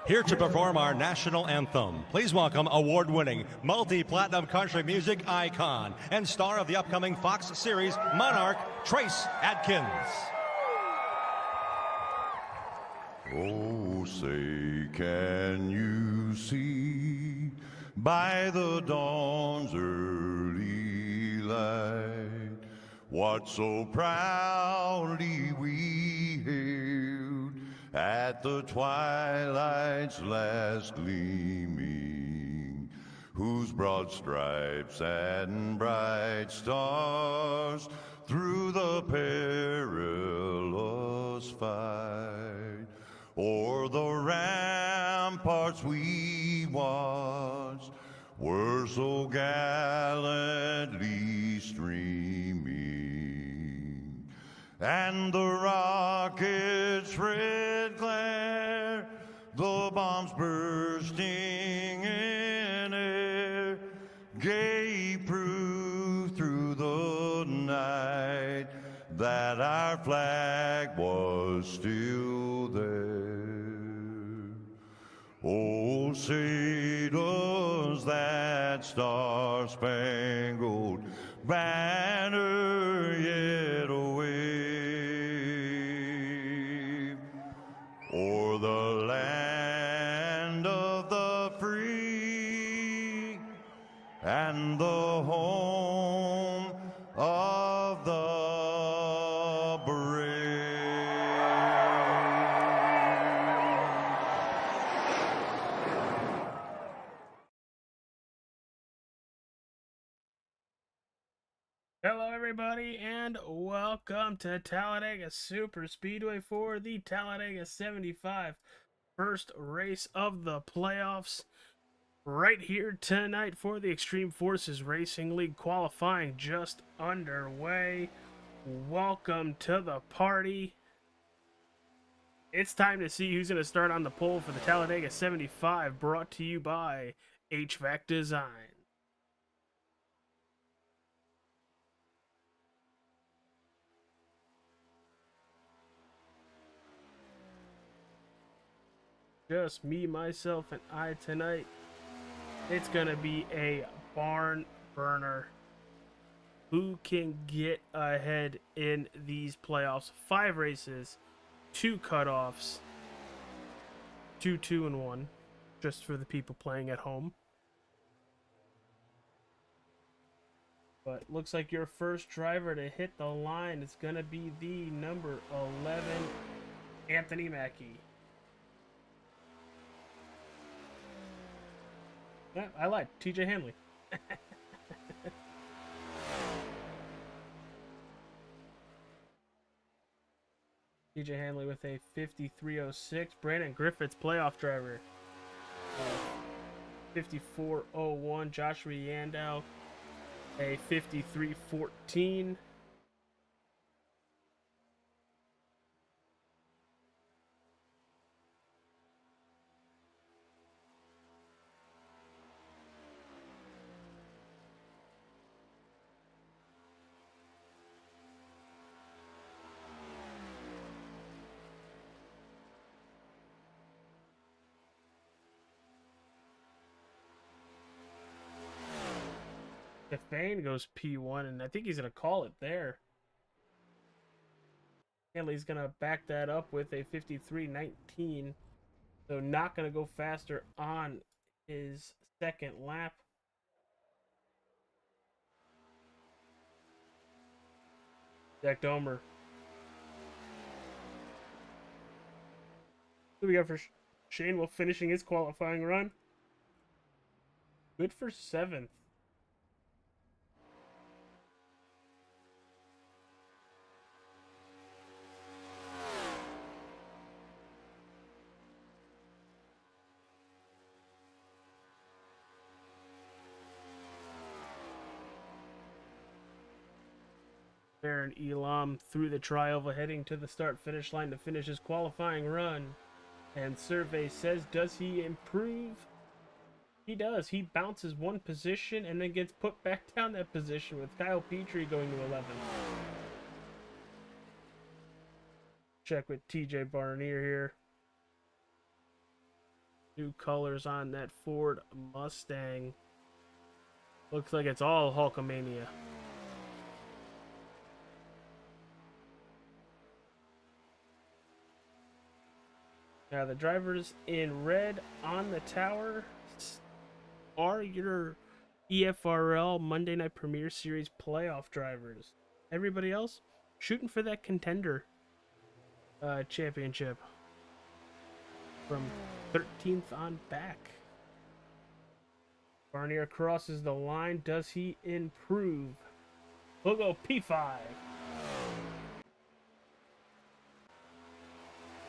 Here to perform our national anthem, please welcome award-winning, multi-platinum country music icon and star of the upcoming Fox series Monarch, Trace Adkins. Oh, say, can you see by the dawn's early light what so proudly we hailed at the twilight's last gleaming, whose broad stripes and bright stars through the perilous fight o'er the ramparts we watched were so gallantly streaming, and the rockets' red glare, the bombs bursting in air, gave proof through the night that our flag was still there. Oh, say does that star-spangled banner yet wave o'er the land of the free and the home of the brave. Hello everybody and welcome to Talladega Superspeedway for the Talladega 75 first race of the playoffs. Right here tonight for the Extreme Forces Racing League qualifying just underway. Welcome to the party. It's time to see who's going to start on the pole for the Talladega 75, brought to you by HVAC Design. Just me, myself, and I tonight. It's going to be a barn burner. Who can get ahead in these playoffs? 5 races, 2 cutoffs, 2, 2, and 1, just for the people playing at home. But looks like your first driver to hit the line is going to be the number 11, Anthony Mackie. Yeah, I lied. TJ Hanley. TJ Hanley with a 53.06. Brandon Griffiths, playoff driver. 54.01. Joshua Yandow, a 53.14. Stefan goes P1, and I think he's going to call it there. Hanley's going to back that up with a 53.19. So not going to go faster on his second lap. Zach Domer. Who we got for Shane Wolf finishing his qualifying run? Good for 7th. Aaron Elam through the trioval, heading to the start-finish line to finish his qualifying run. And survey says, does he improve? He does. He bounces 1 position and then gets put back down that position, with Kyle Petrie going to 11. Check with TJ Barnier here. New colors on that Ford Mustang. Looks like it's all Hulkamania. Now the drivers in red on the tower are your EFRL Monday Night Premier Series playoff drivers. Everybody else shooting for that contender championship from 13th on back. Barnier crosses the line. Does he improve? We'll go P5.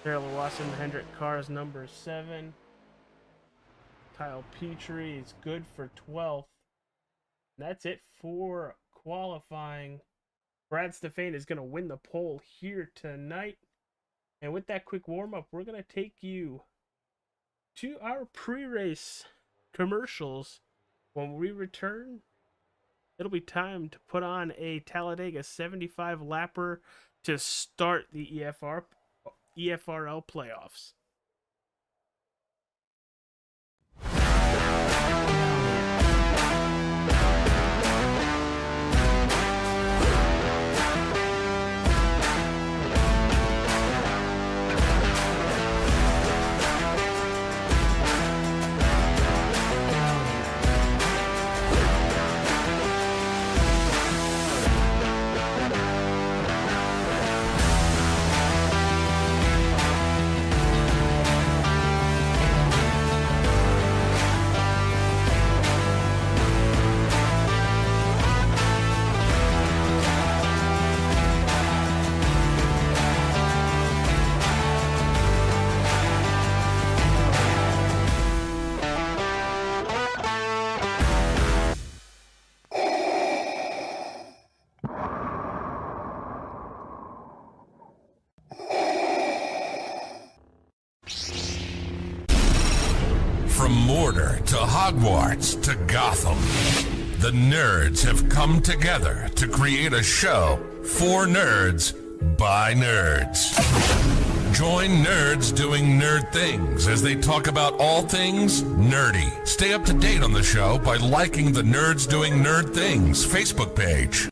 Taylor Watson, Hendrick Cars number 7. Kyle Petrie is good for 12th. That's it for qualifying. Brad Stefan is going to win the pole here tonight. And with that quick warm-up, we're going to take you to our pre-race commercials. When we return, it'll be time to put on a Talladega 75 lapper to start the EFRL playoffs. From Mordor to Hogwarts to Gotham, the nerds have come together to create a show for nerds by nerds. Join nerds doing nerd things as they talk about all things nerdy. Stay up to date on the show by liking the Nerds Doing Nerd Things Facebook page.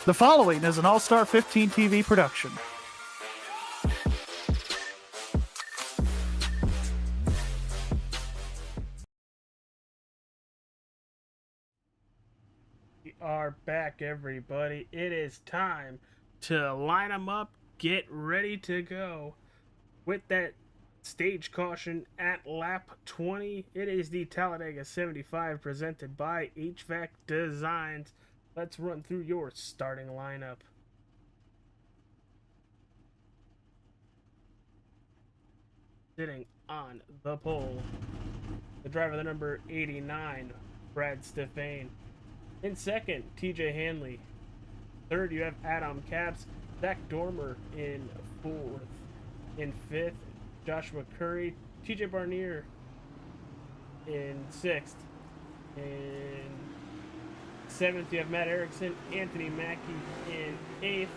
The following is an All-Star 15 TV production. We are back, everybody. It is time to line them up, get ready to go. With that stage caution at lap 20, it is the Talladega 75 presented by HVAC Designs. Let's run through your starting lineup. Sitting on the pole, the driver, the number 89, Brad Stefan. In second, TJ Hanley. Third, you have Adam Capps. Zach Dormer in fourth. In fifth, Joshua Curry. TJ Barnier in sixth. In seventh, you have Matt Erickson. Anthony Mackie in eighth.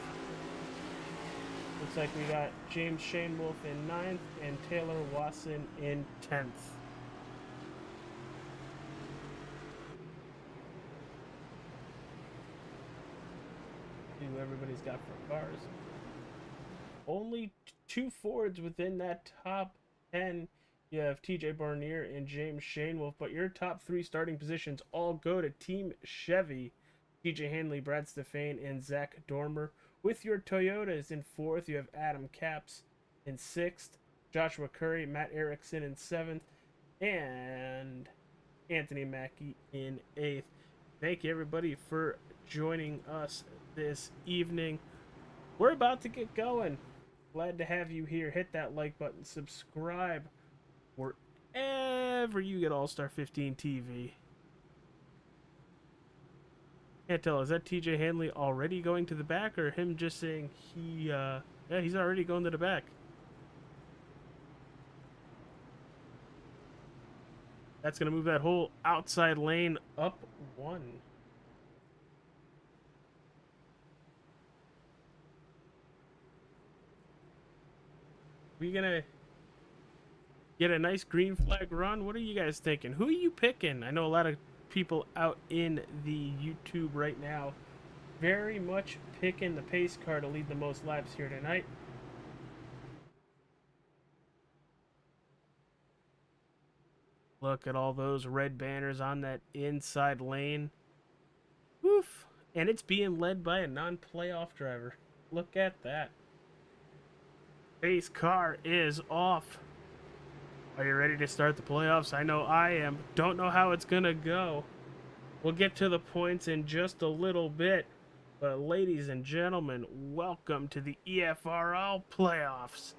Looks like we got James Shane Wolf in ninth and Taylor Watson in 10th. See who everybody's got for cars. Only two Fords within that top 10. You have TJ Barnier and James Shane Wolf, but your top three starting positions all go to Team Chevy. TJ Hanley, Brad Stefan, and Zach Dormer. With your Toyotas in fourth, you have Adam Capps in sixth, Joshua Curry, Matt Erickson in seventh, and Anthony Mackie in eighth. Thank you, everybody, for joining us this evening. We're about to get going. Glad to have you here. Hit that like button, subscribe wherever you get All-Star 15 TV. Can't tell, is that TJ Hanley already going to the back, or him just saying yeah, he's already going to the back. That's going to move that whole outside lane up one. We gonna get a nice green flag run? What are you guys thinking? Who are you picking? I know a lot of people out in the YouTube right now very much picking the pace car to lead the most laps here tonight. Look at all those red banners on that inside lane. Woof. And it's being led by a non-playoff driver. Look at that. Pace car is off. Are you ready to start the playoffs? I know I am. Don't know how it's going to go. We'll get to the points in just a little bit. But ladies and gentlemen, welcome to the EFRL playoffs.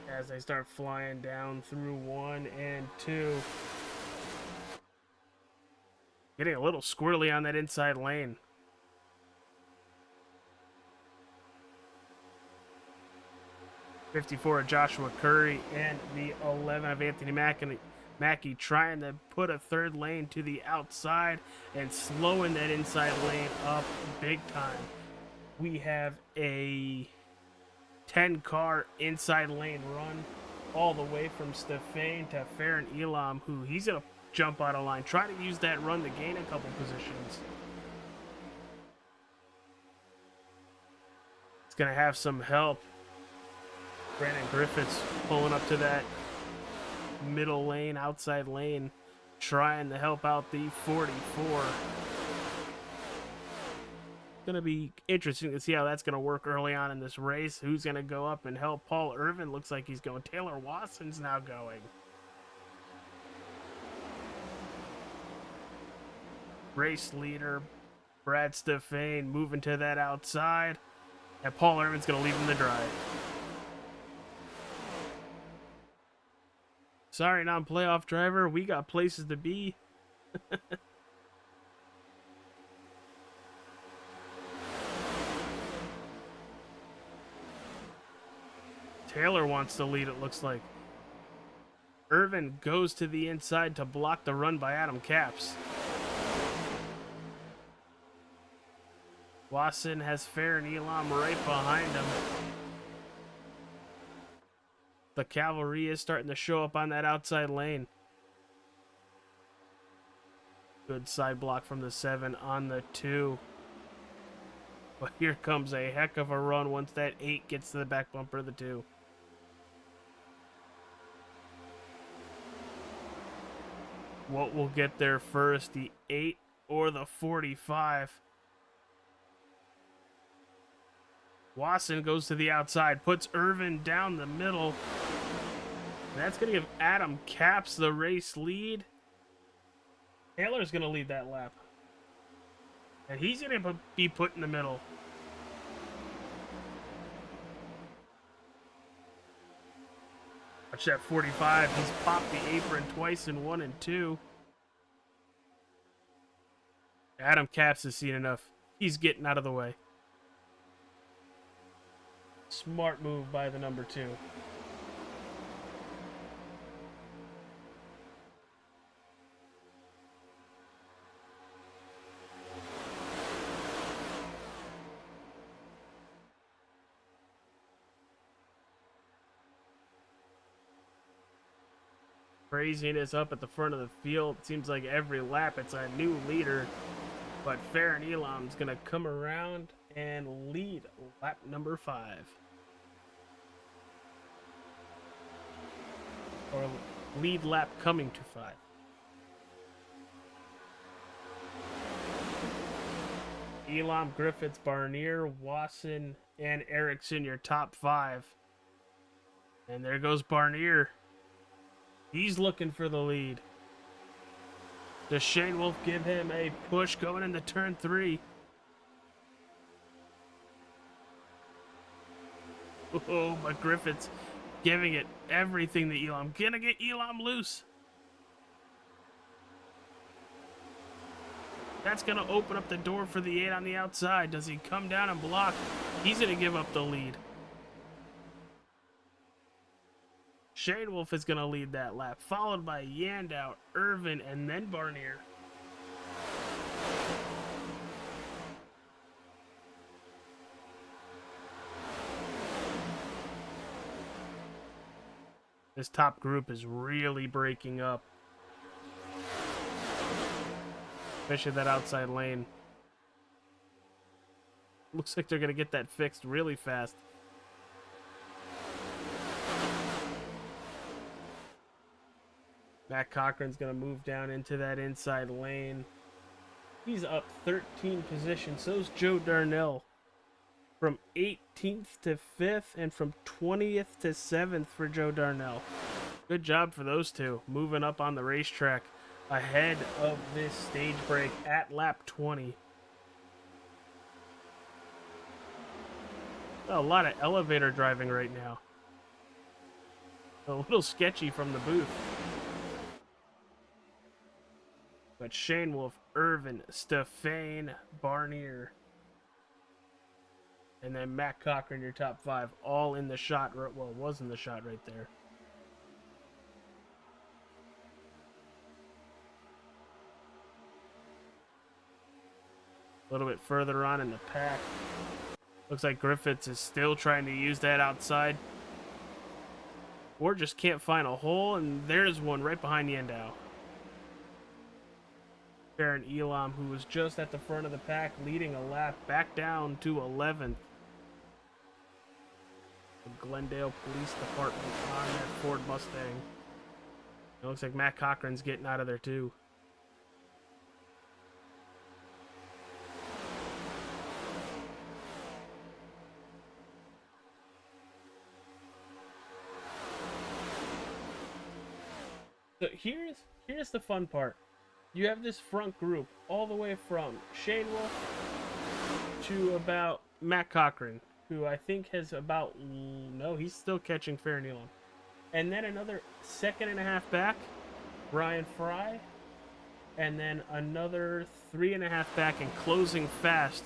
As they start flying down through 1 and 2. Getting a little squirrely on that inside lane. '54 of Joshua Curry and the 11 of Anthony Mackie trying to put a third lane to the outside and slowing that inside lane up big time. We have a 10-car inside lane run all the way from Stefan to Farron Elam, who he's going to jump out of line. Try to use that run to gain a couple positions. It's going to have some help. Brandon Griffiths pulling up to that middle lane, outside lane, trying to help out the 44. Going to be interesting to see how that's going to work early on in this race. Who's going to go up and help Paul Irvin? Looks like he's going. Taylor Watson's now going. Race leader Brad Stefan moving to that outside. And Paul Irvin's going to leave him to dry. Sorry, non-playoff driver. We got places to be. Taylor wants to lead, it looks like. Irvin goes to the inside to block the run by Adam Capps. Watson has Farron Elam right behind him. The cavalry is starting to show up on that outside lane. Good side block from the 7 on the 2. But here comes a heck of a run once that 8 gets to the back bumper of the 2. What will get there first, the 8 or the 45? Wasson goes to the outside, puts Irvin down the middle. And that's going to give Adam Capps the race lead. Taylor's going to lead that lap. And he's going to be put in the middle. Watch that 45. He's popped the apron twice in 1 and 2. Adam Capps has seen enough. He's getting out of the way. Smart move by the number 2. Craziness up at the front of the field. Seems like every lap it's a new leader. But Farron Elam's going to come around and lead lap number 5. Or lead lap coming to 5. Elam, Griffiths, Barnier, Wasson, and Erickson, your top 5. And there goes Barnier. He's looking for the lead. Does Shane Wolf give him a push going into turn 3? Oh, but Griffiths giving it everything to Elam. Gonna get Elam loose. That's going to open up the door for the 8 on the outside. Does he come down and block? He's going to give up the lead. Shane Wolf is going to lead that lap, followed by Yandow, Irvin, and then Barnier. This top group is really breaking up. Especially that outside lane. Looks like they're going to get that fixed really fast. Matt Cochran's going to move down into that inside lane. He's up 13 positions. So's Joe Darnell. From 18th to 5th and from 20th to 7th for Joe Darnell. Good job for those two. Moving up on the racetrack ahead of this stage break at lap 20. A lot of elevator driving right now. A little sketchy from the booth. But Shane Wolf, Irvin, Stefan, Barnier, and then Matt Cochran, your top 5, all in the shot. Well, was in the shot right there. A little bit further on in the pack. Looks like Griffiths is still trying to use that outside. Or just can't find a hole, and there's one right behind Yandow. Baron Elam, who was just at the front of the pack, leading a lap, back down to 11th. The Glendale Police Department on that Ford Mustang. It looks like Matt Cochran's getting out of there too. So here's the fun part. You have this front group all the way from Shane Wolf to about Matt Cochran, who I think has about, no, he's still catching fair and Elam. And then another 2.5 back, Ryan Fry. And then another 3.5 back and closing fast.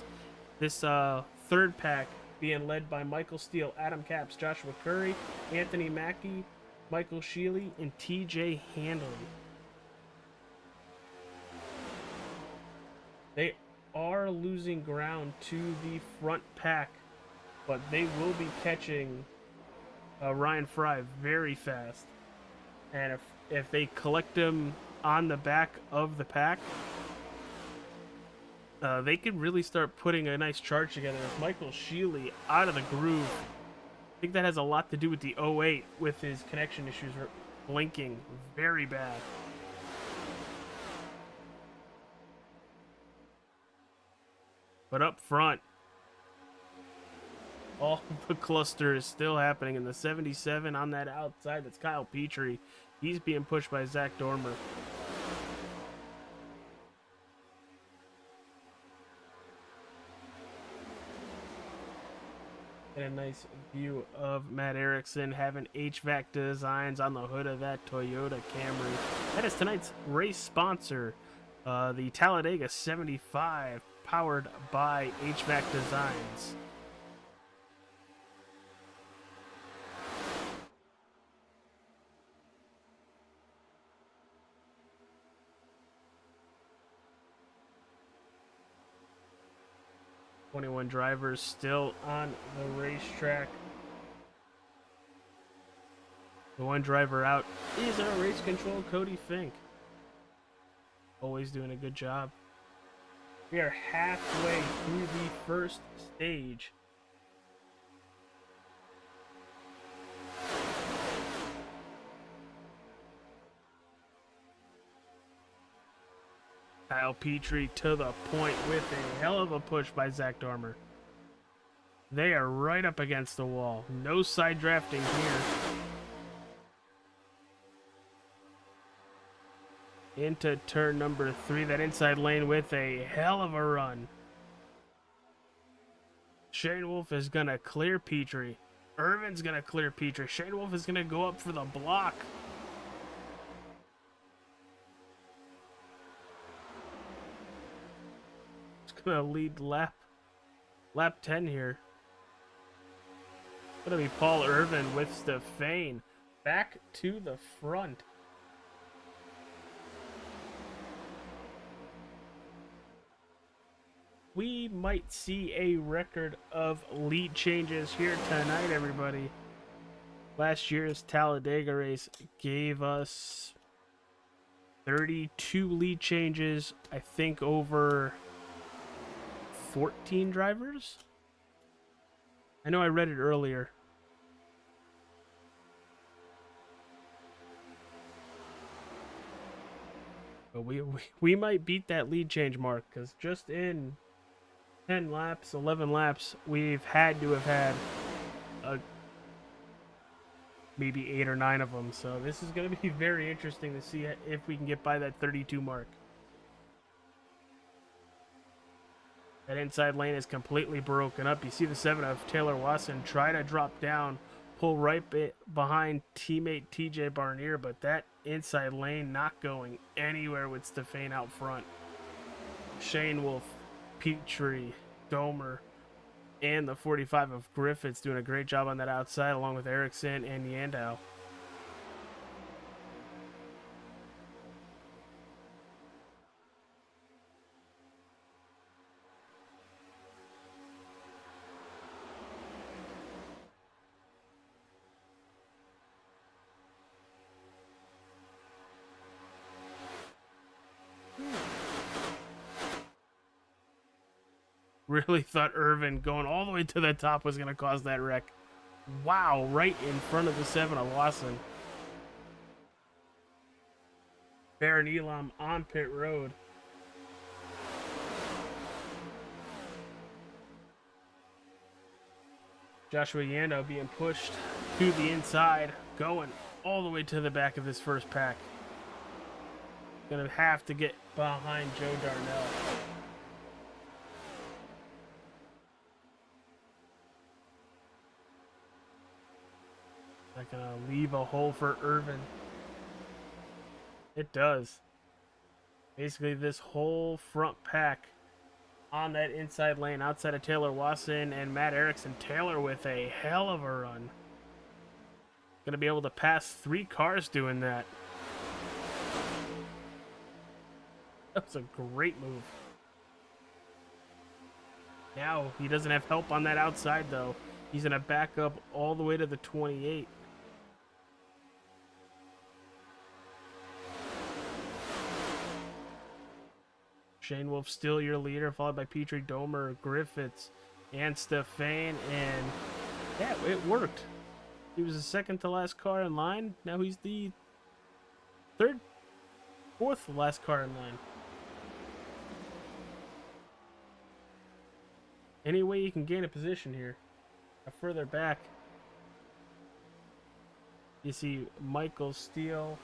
This third pack being led by Michael Steele, Adam Capps, Joshua Curry, Anthony Mackie, Michael Shealy, and TJ Handley. They are losing ground to the front pack, but they will be catching Ryan Fry very fast. And if they collect him on the back of the pack, they could really start putting a nice charge together. With Michael Shealy out of the groove, I think that has a lot to do with the 08 with his connection issues blinking very bad. But up front, all the cluster is still happening in the 77 on that outside. That's Kyle Petrie. He's being pushed by Zach Dormer. And a nice view of Matt Erickson having HVAC designs on the hood of that Toyota Camry. That is tonight's race sponsor, the Talladega 75, powered by HVAC Designs. .21 drivers still on the racetrack. The one driver out is our race control, Cody Fink. Always doing a good job. We are halfway through the first stage. Kyle Petrie to the point with a hell of a push by Zach Dormer. They are right up against the wall. No side drafting here. Into turn number 3. That inside lane with a hell of a run. Shane Wolf is going to clear Petrie. Irvin's going to clear Petrie. Shane Wolf is going to go up for the block. It's going to lead lap 10 here. It's going to be Paul Irvin with Stefan back to the front. We might see a record of lead changes here tonight, everybody. Last year's Talladega race gave us 32 lead changes, I think over 14 drivers. I know I read it earlier. But we might beat that lead change mark, because just in 10 laps, 11 laps, we've had to have had maybe 8 or 9 of them. So this is going to be very interesting to see if we can get by that 32 mark. That inside lane is completely broken up. You see the 7 of Taylor Wasson try to drop down, pull right behind teammate TJ Barnier, but that inside lane not going anywhere with Stefan out front. Shane Wolf, Petrie, Domer, and the 45 of Griffiths doing a great job on that outside, along with Erickson and Yandow. Really thought Irvin going all the way to the top was going to cause that wreck. Wow, right in front of the 7 of Lawson. Baron Elam on pit road. Joshua Yando being pushed to the inside, going all the way to the back of this first pack. Gonna have to get behind Joe Darnell. Not gonna leave a hole for Irvin. It does. Basically, this whole front pack on that inside lane outside of Taylor Wasson and Matt Erickson. Taylor with a hell of a run. Gonna be able to pass 3 cars doing that. That was a great move. Now he doesn't have help on that outside though. He's gonna back up all the way to the 28. Shane Wolf still your leader, followed by Petrie, Domer, Griffiths, and Stefan. And yeah, it worked. He was the second to last car in line. Now he's the fourth last car in line. Any way you can gain a position here. Further back, you see Michael Steele,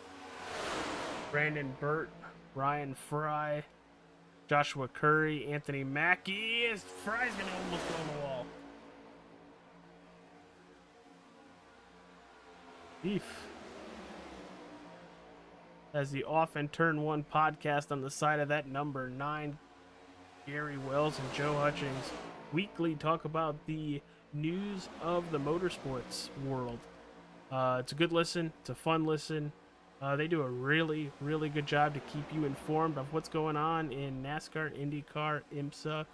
Brandon Burt, Ryan Fry, Joshua Curry, Anthony Mackie. Fry's gonna almost go on the wall. Beef. As the Off and Turn 1 podcast on the side of that number 9, Gary Wells and Joe Hutchings weekly talk about the news of the motorsports world. It's a good listen. It's a fun listen. They do a really, really good job to keep you informed of what's going on in NASCAR, IndyCar, IMSA,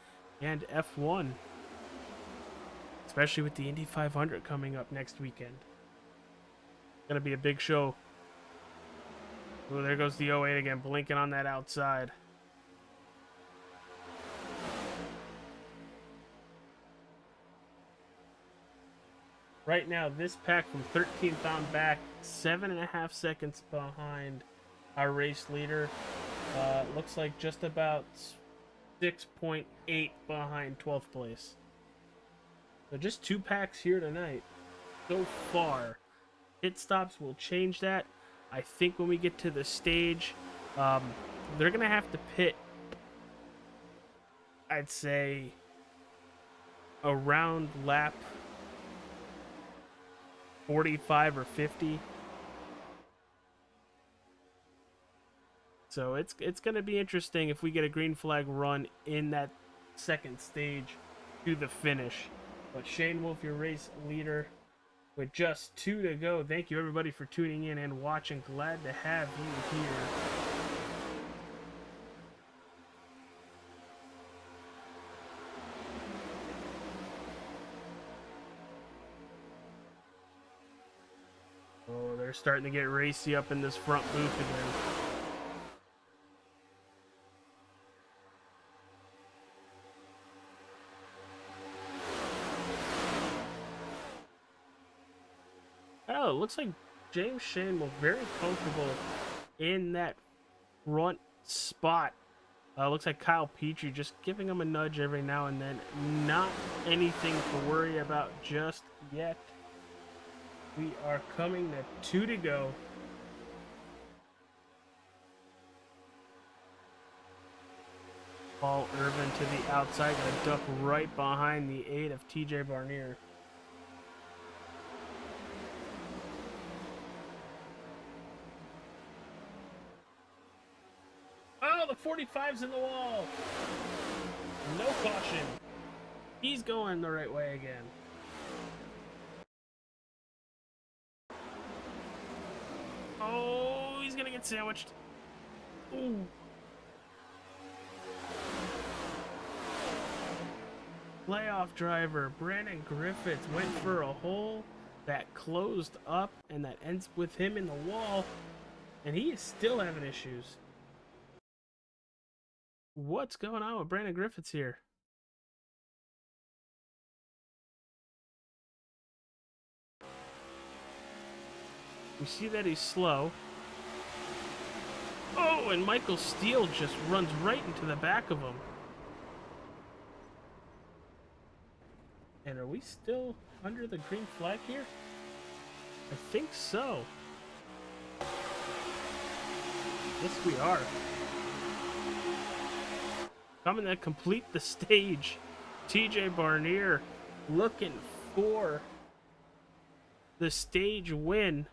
and F1. Especially with the Indy 500 coming up next weekend. Gonna be a big show. Oh, there goes the 08 again, blinking on that outside. Right now, this pack from 13th on back, 7.5 seconds behind our race leader. Looks like just about 6.8 behind 12th place. So just 2 packs here tonight so far. Pit stops will change that. I think when we get to the stage, they're going to have to pit, I'd say, around lap 45 or 50. So it's going to be interesting if we get a green flag run in that second stage to the finish. But Shane Wolf, your race leader, with just 2 to go. Thank you everybody for tuning in and watching. Glad to have you here. Oh, they're starting to get racy up in this front booth again. Oh, it looks like James Shane was very comfortable in that front spot. Looks like Kyle Petrie just giving him a nudge every now and then. Not anything to worry about just yet. We are coming to 2 to go. Paul Irvin to the outside, gonna duck right behind the 8 of TJ Barnier. Oh, the 45's in the wall. No caution. He's going the right way again. Oh, he's gonna get sandwiched. Ooh. Playoff driver Brandon Griffiths went for a hole that closed up, and that ends with him in the wall, and he is still having issues. What's going on with Brandon Griffiths here? We see that he's slow. Oh, and Michael Steele just runs right into the back of him. And are we still under the green flag here? I think so. Yes, we are. Coming to complete the stage, TJ Barnier looking for the stage win.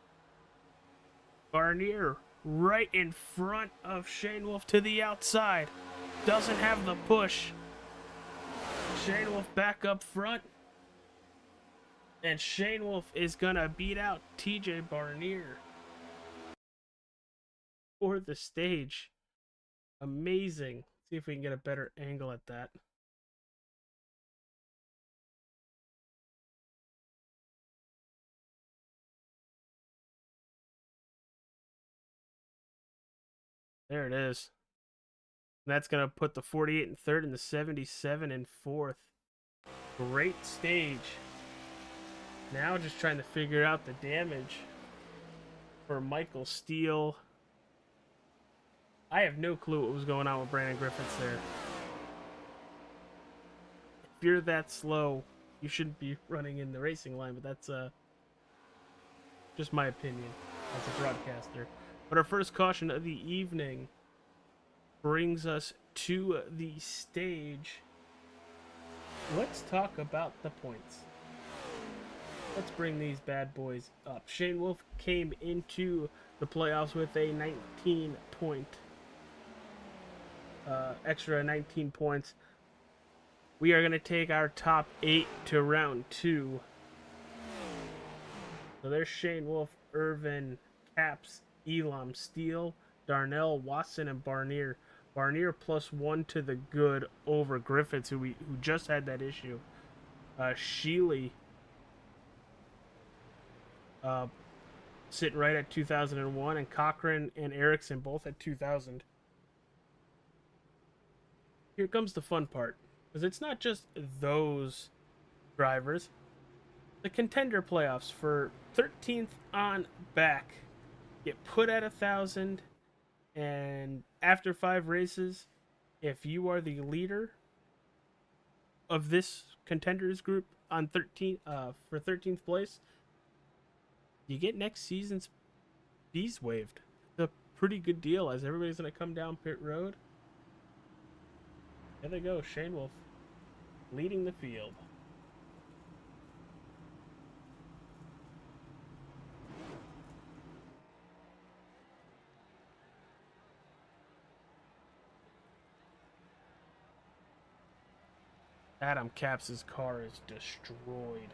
Barnier right in front of Shane Wolf to the outside. Doesn't have the push. Shane Wolf back up front. And Shane Wolf is going to beat out TJ Barnier for the stage. Amazing. See if we can get a better angle at that. There it is. That's going to put the 48 in third and the 77 in fourth. Great stage. Now just trying to figure out the damage for Michael Steele. I have no clue what was going on with Brandon Griffiths there. If you're that slow, you shouldn't be running in the racing line, but that's just my opinion as a broadcaster. But our first caution of the evening brings us to the stage. Let's talk about the points. Let's bring these bad boys up. Shane Wolf came into the playoffs with a 19 point, extra 19 points. We are going to take our top 8 to round 2. So there's Shane Wolf, Irvin, Caps, Elam, Steele, Darnell, Watson, and Barnier. Barnier +1 to the good over Griffiths, who just had that issue. Sheely sitting right at 2001, and Cochran and Erickson both at 2000. Here comes the fun part, because it's not just those drivers. The contender playoffs for 13th on back get put at 1,000, And after 5 races, if you are the leader of this contenders group on 13th place, you get next season's fees waived. It's a pretty good deal, as everybody's going to come down pit road. There they go, Shane Wolf leading the field. Adam Capps' car is destroyed.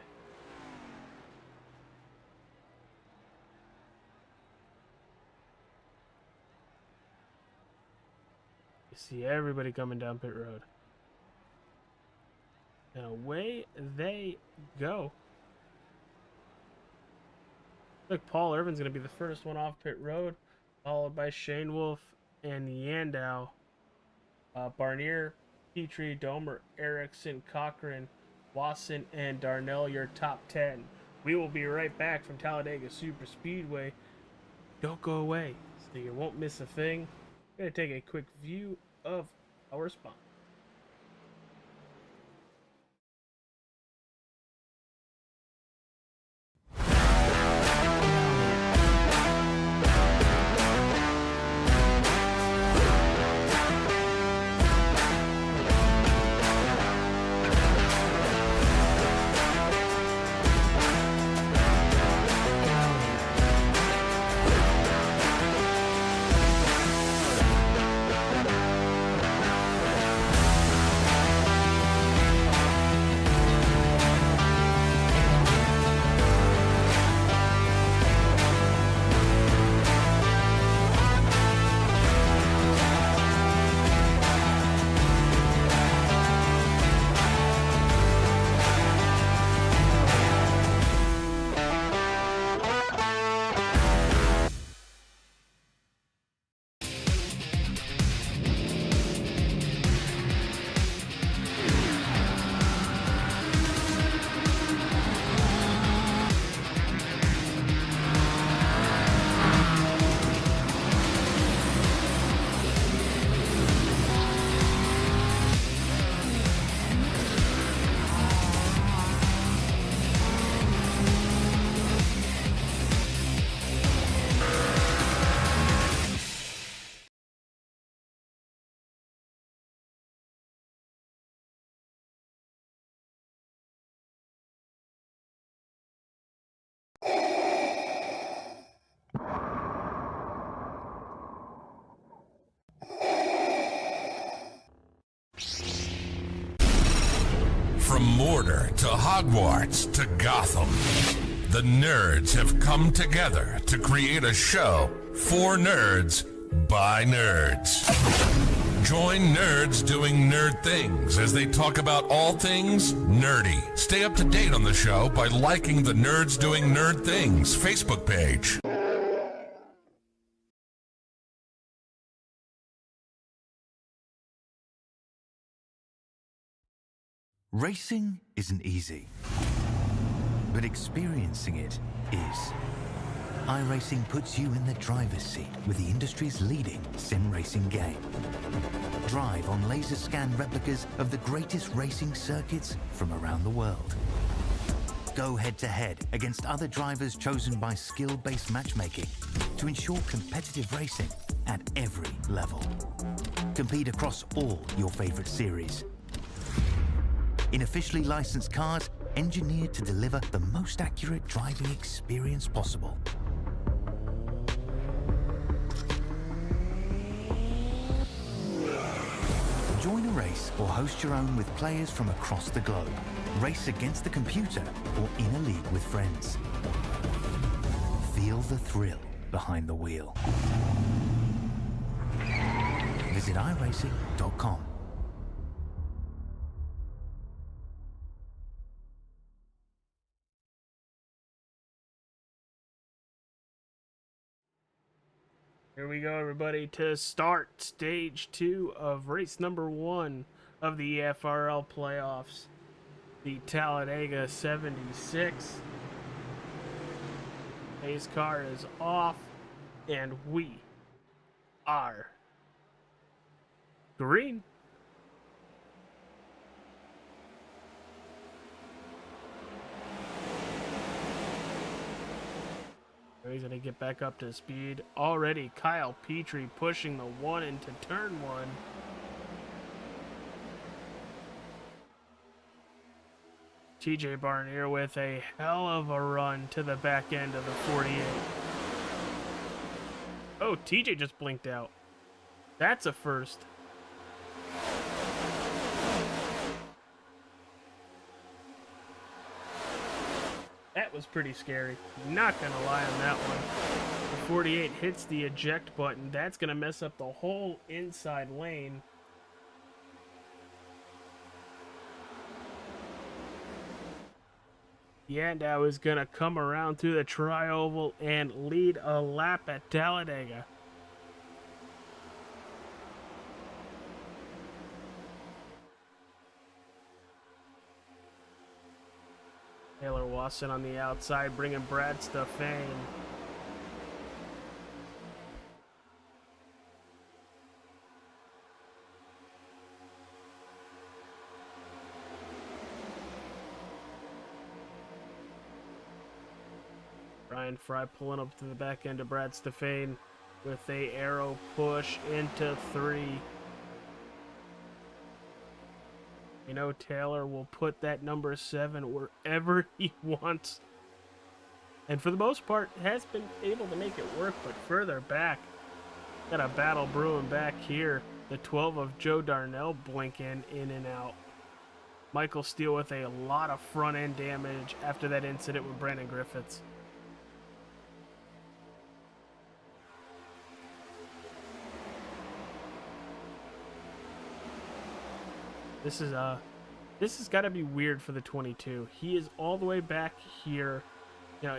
You see everybody coming down pit road. And away they go. Look, Paul Irvin's going to be the first one off pit road, followed by Shane Wolf and Yandow. Barnier, Petrie, Domer, Erickson, Cochran, Wasson, and Darnell, your top 10. We will be right back from Talladega Superspeedway. Don't go away, so you won't miss a thing. We're going to take a quick view of our sponsor. From Mordor to Hogwarts to Gotham, the nerds have come together to create a show for nerds by nerds. Join nerds doing nerd things as they talk about all things nerdy. Stay up to date on the show by liking the Nerds Doing Nerd Things Facebook page. Racing isn't easy, but experiencing it is. iRacing puts you in the driver's seat with the industry's leading sim racing game. Drive on laser scan replicas of the greatest racing circuits from around the world. Go head-to-head against other drivers chosen by skill-based matchmaking to ensure competitive racing at every level. Compete across all your favorite series. In officially licensed cars, engineered to deliver the most accurate driving experience possible. Join a race or host your own with players from across the globe. Race against the computer or in a league with friends. Feel the thrill behind the wheel. Visit iRacing.com. Here we go, everybody, to start stage 2 of race number 1 of the EFRL playoffs, the Talladega 76. Hayes' car is off, and we are green. He's going to get back up to speed. Already Kyle Petrie pushing the one into turn one. TJ Barnier with a hell of a run to the back end of the 48. Oh, TJ just blinked out. That's a first. That was pretty scary. Not gonna lie on that one. The 48 hits the eject button. That's gonna mess up the whole inside lane. Yandau is gonna come around through the tri-oval and lead a lap at Talladega. Taylor Wasson on the outside, bringing Brad Stefan. Ryan Fry pulling up to the back end of Brad Stefan with a arrow push into 3. You know, Taylor will put that number 7 wherever he wants. And for the most part, has been able to make it work, but further back, got a battle brewing back here. The 12 of Joe Darnell blinking in and out. Michael Steele with a lot of front end damage after that incident with Brandon Griffiths. This has got to be weird for the 22. He is all the way back here, you know,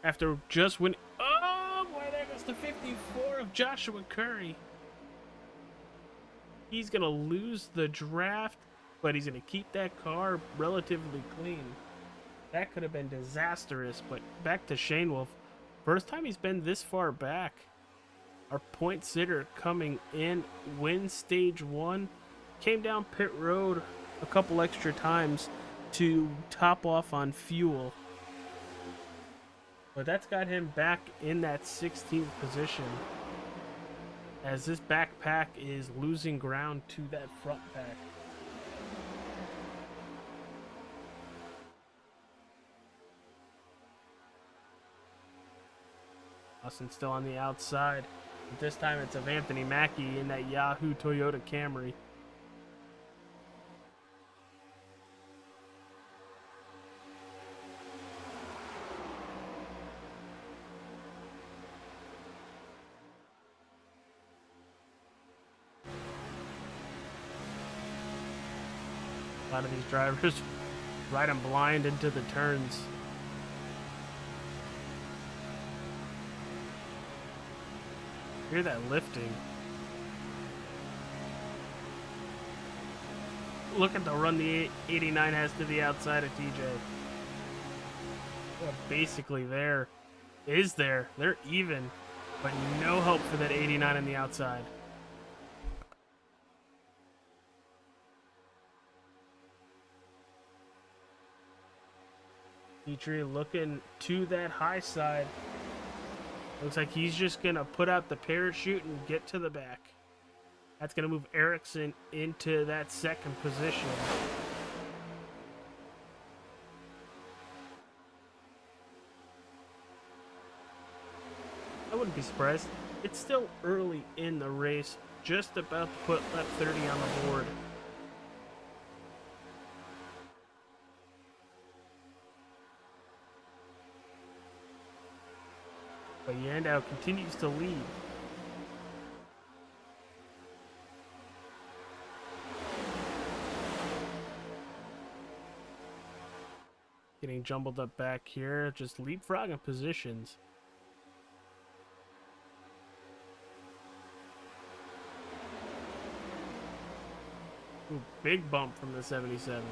after just winning. Oh boy, there goes the 54 of Joshua Curry. He's gonna lose the draft, but he's gonna keep that car relatively clean. That could have been disastrous. But back to Shane Wolf. First time he's been this far back. Our point sitter coming in, wins stage 1. Came down pit road a couple extra times to top off on fuel. But that's got him back in that 16th position, as this backpack is losing ground to that front pack. Austin still on the outside. But this time it's of Anthony Mackie in that Yahoo Toyota Camry. A lot of these drivers ride them blind into the turns. Hear that lifting. Look at the run the 89 has to the outside of TJ. Well, basically they're even, but no help for that 89 on the outside. Petrie looking to that high side. Looks like he's just going to put out the parachute and get to the back. That's going to move Erickson into that second position. I wouldn't be surprised. It's still early in the race. Just about to put lap 30 on the board. But Yandau continues to lead. Getting jumbled up back here, just leapfrogging positions. Ooh, big bump from the 77.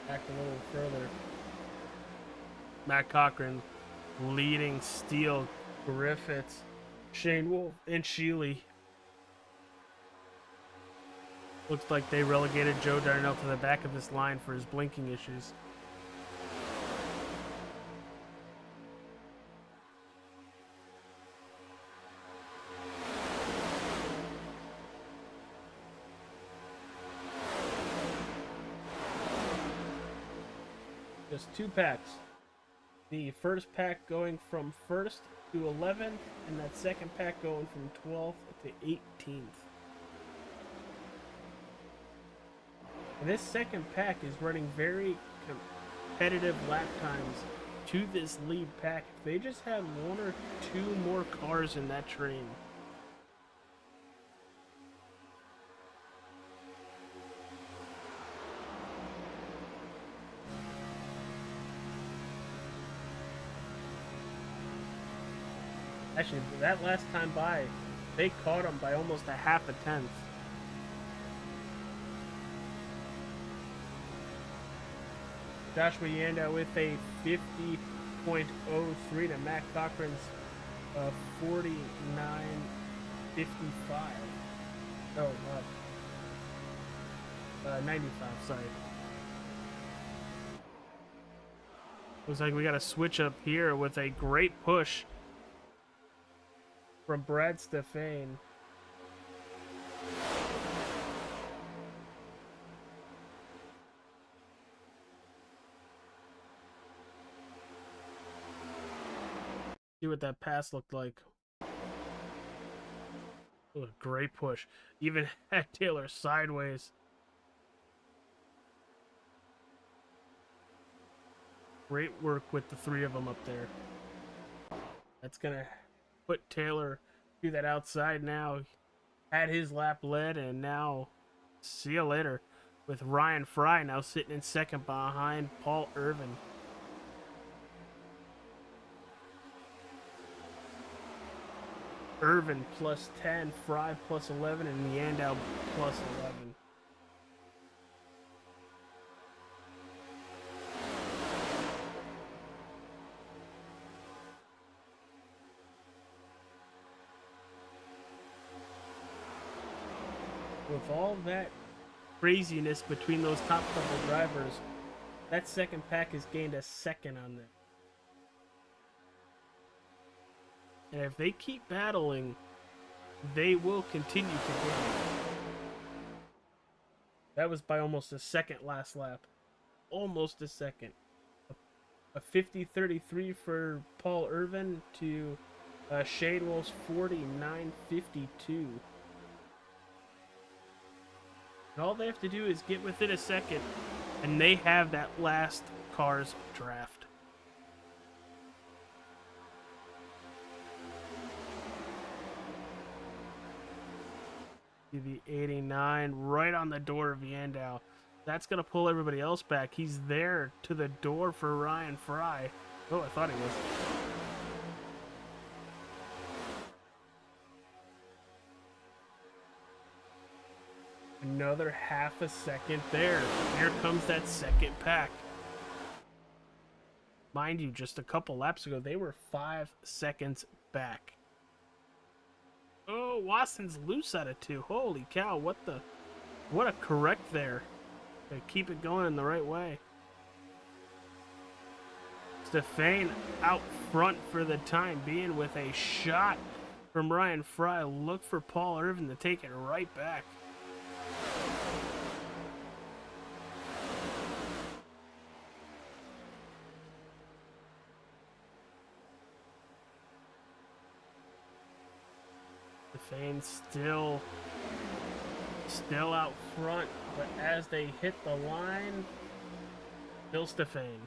Back a little further. Matt Cochran leading Steele, Griffiths, Shane Wolf, and Sheely. Looks like they relegated Joe Darnell to the back of this line for his blinking issues. Just 2 packs. The first pack going from 1st to 11th, and that second pack going from 12th to 18th. And this second pack is running very competitive lap times to this lead pack. If they just had 1 or 2 more cars in that train, actually, that last time by, they caught them by almost a half a tenth. Joshua Yanda with a 50.03 to Matt Cochran's 49.55. Oh, 95, sorry. Looks like we got a switch up here with a great push from Brad Stefane. See what that pass looked like. Oh, great push. Even had Taylor sideways. Great work with the 3 of them up there. That's gonna put Taylor to that outside now. Had his lap led, and now see you later with Ryan Fry now sitting in second behind Paul Irvin. Irvin plus 10, Fry plus 11, and Yandau plus 11. With all that craziness between those top couple drivers, that second pack has gained a second on them. And if they keep battling, they will continue to gain. That was by almost a second last lap. Almost a second. A 50-33 for Paul Irvin to Shadewell's 49-52. And all they have to do is get within a second, and they have that last car's draft. The 89 right on the door of Yandau. That's going to pull everybody else back. He's there to the door for Ryan Fry. Oh, I thought he was. Another half a second there. Here comes that second pack. Mind you, just a couple laps ago, they were 5 seconds back. Oh, Watson's loose out of 2. Holy cow, what a correct there. To keep it going in the right way. Stefane out front for the time being with a shot from Ryan Fry. Look for Paul Irvin to take it right back. Stefane still out front, but as they hit the line, Bill Stefane.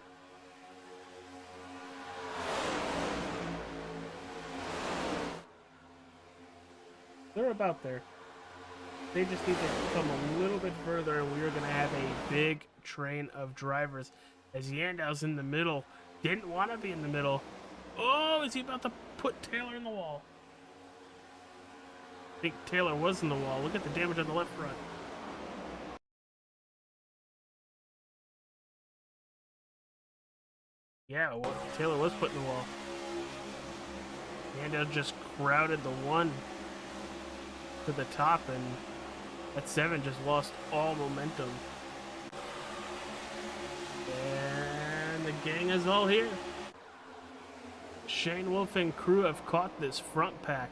They're about there. They just need to come a little bit further, and we are going to have a big train of drivers. As Yandau's in the middle, didn't want to be in the middle. Oh, is he about to put Taylor in the wall? I think Taylor was in the wall. Look at the damage on the left front. Yeah, well, Taylor was put in the wall. Yandel just crowded the 1 to the top, and that 7 just lost all momentum. And the gang is all here. Shane Wolf and crew have caught this front pack.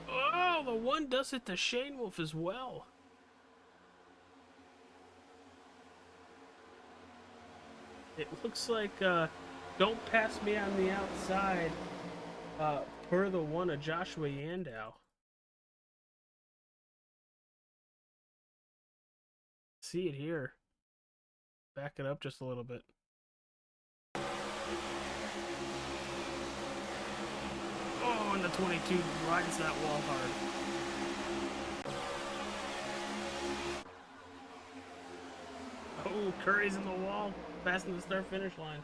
Oh, the 1 does it to Shane Wolf as well. It looks like don't pass me on the outside per the 1 of Joshua Yandow. See it here. Back it up just a little bit. Oh, and the 22 rides that wall hard. Oh, Curry's in the wall, passing the start finish line.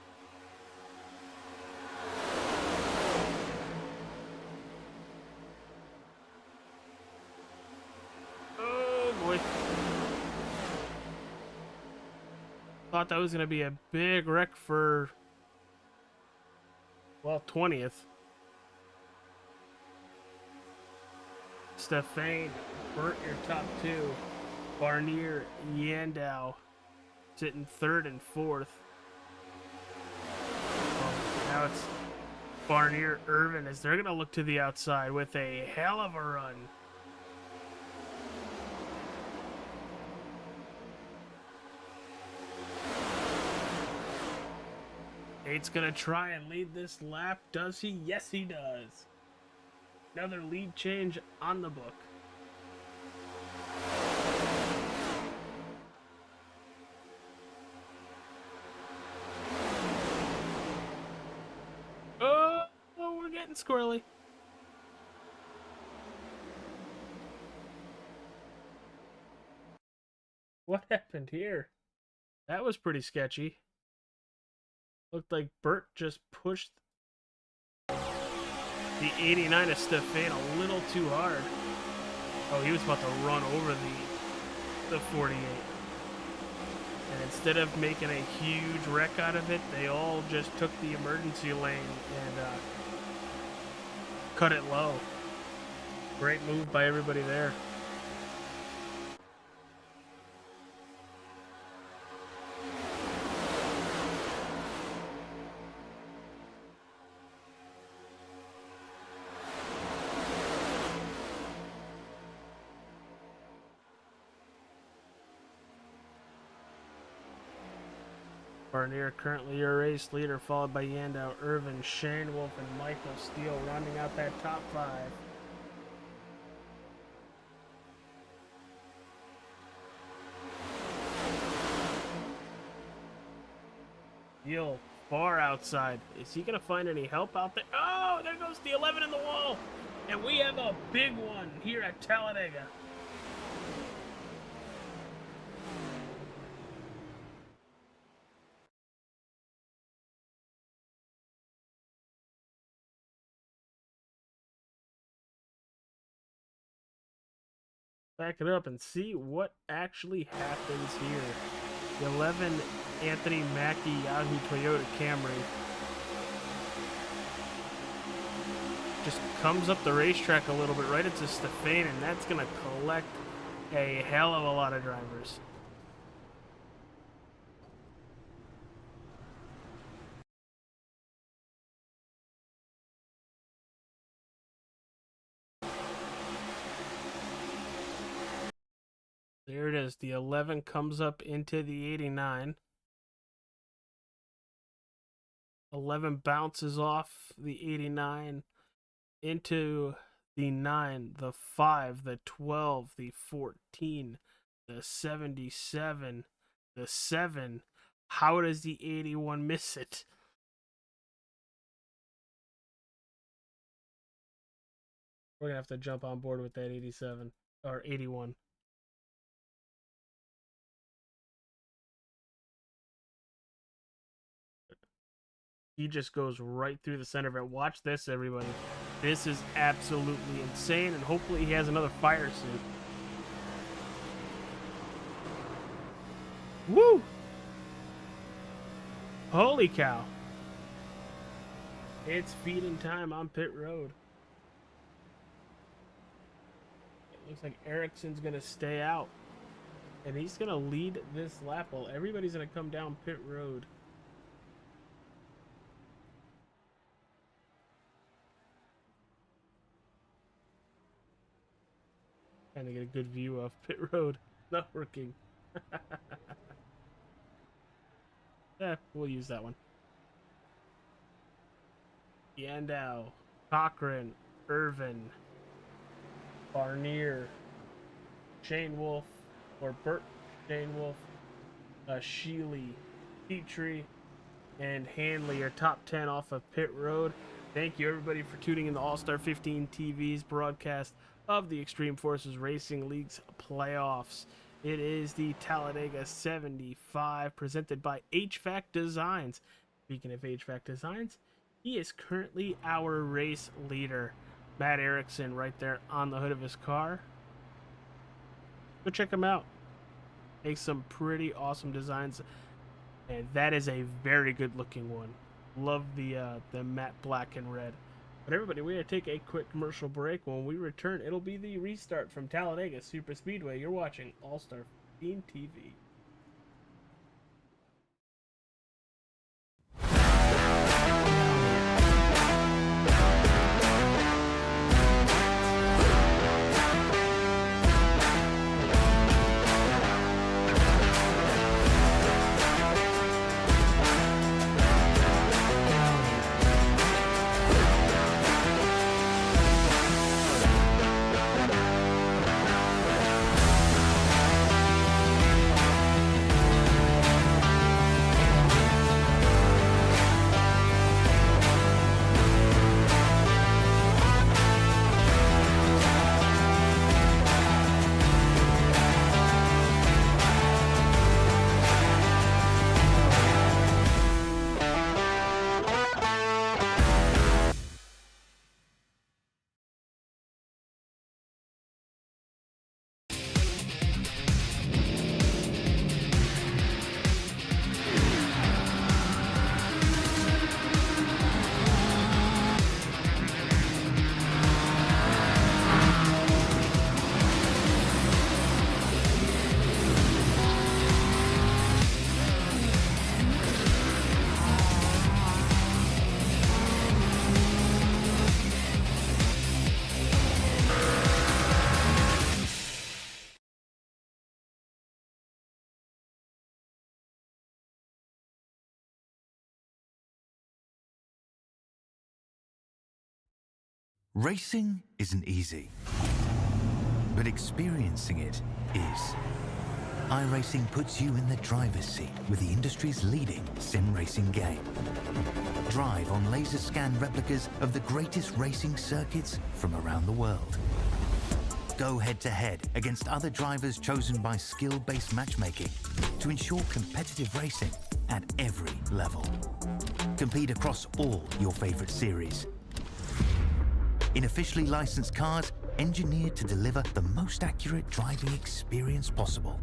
Oh boy. Thought that was going to be a big wreck for, well, 20th. Stefan, Burt, your top 2. Barnier, Yandow, sitting 3rd and 4th. Now it's Barnier, Irvin, as they're going to look to the outside with a hell of a run. Nate's going to try and lead this lap. Does he? Yes, he does. Another lead change on the book. Oh, we're getting squirrely. What happened here? That was pretty sketchy. Looked like Burt just pushed the 89 of Stefan a little too hard. Oh, he was about to run over the 48. And instead of making a huge wreck out of it, they all just took the emergency lane and cut it low. Great move by everybody there. Barnier currently your race leader, followed by Yandow, Irvin, Shane Wolf, and Michael Steele rounding out that top 5. Steele far outside. Is he going to find any help out there? Oh, there goes the 11 in the wall. And we have a big one here at Talladega. Back it up and see what actually happens here. The 11 Anthony Mackie Yahoo Toyota Camry just comes up the racetrack a little bit right into Stefan, and that's going to collect a hell of a lot of drivers. There it is. The 11 comes up into the 89. 11 bounces off the 89 into the 9, the 5, the 12, the 14, the 77, the 7. How does the 81 miss it? We're going to have to jump on board with that 87 or 81. He just goes right through the center of it. Watch this, everybody. This is absolutely insane, and hopefully he has another fire suit. Woo! Holy cow. It's feeding time on pit road. It looks like Ericsson's going to stay out. And he's going to lead this lap while everybody's going to come down pit road. Trying to get a good view of pit road. Not working. Yeah, we'll use that one. Yandow, Cochran, Irvin, Barnier, Shane Wolf, or Burt Shane Wolf, Sheely, Petrie, and Hanley are top 10 off of pit road. Thank you everybody for tuning in the All-Star 15 TV's broadcast of the Extreme Forces Racing League's playoffs. It is the Talladega 75 presented by HVAC Designs. Speaking of HVAC Designs, he is currently our race leader. Matt Erickson right there on the hood of his car. Go check him out. Makes some pretty awesome designs. And that is a very good looking one. Love the matte black and red. But everybody, we're going to take a quick commercial break. When we return, it'll be the restart from Talladega Superspeedway. You're watching All-Star 15 TV. Racing isn't easy, but experiencing it is. iRacing puts you in the driver's seat with the industry's leading sim racing game. Drive on laser scan replicas of the greatest racing circuits from around the world. Go head-to-head against other drivers chosen by skill-based matchmaking to ensure competitive racing at every level. Compete across all your favorite series. In officially licensed cars, engineered to deliver the most accurate driving experience possible.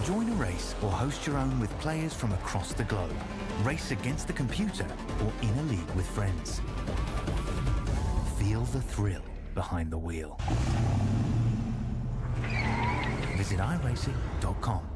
Join a race or host your own with players from across the globe. Race against the computer or in a league with friends. Feel the thrill behind the wheel. Visit iRacing.com.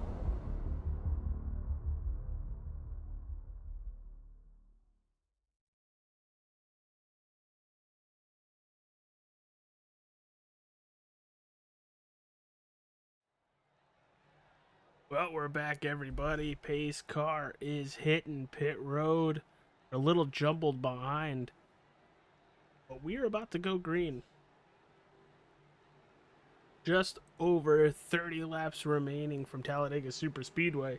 Well, we're back, everybody. Pace car is hitting pit road. A little jumbled behind. But we're about to go green. Just over 30 laps remaining from Talladega Superspeedway.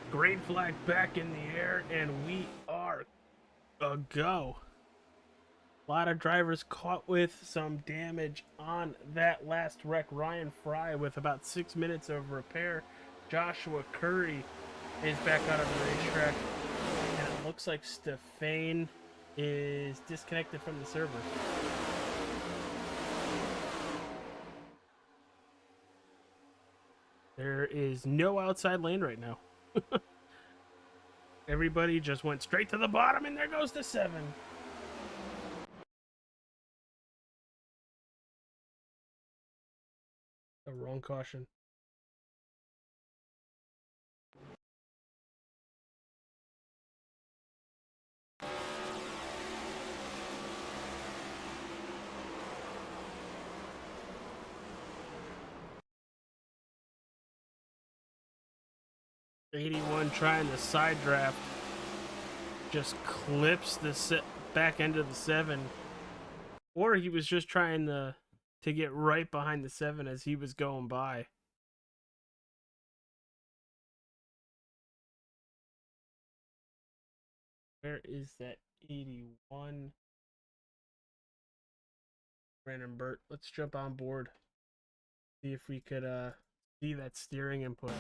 Green flag back in the air, and we are a go. lot of drivers caught with some damage on that last wreck. Ryan Fry with about 6 minutes of repair. Joshua Curry is back out of the racetrack. And it looks like Stefan is disconnected from the server. There is no outside lane right now. Everybody just went straight to the bottom, and there goes the 7. The wrong caution. '81 trying the side draft, just clips the back end of the 7, or he was just trying to get right behind the 7 as he was going by. Where is that 81? Brandon Burt, let's jump on board. See if we could see that steering input.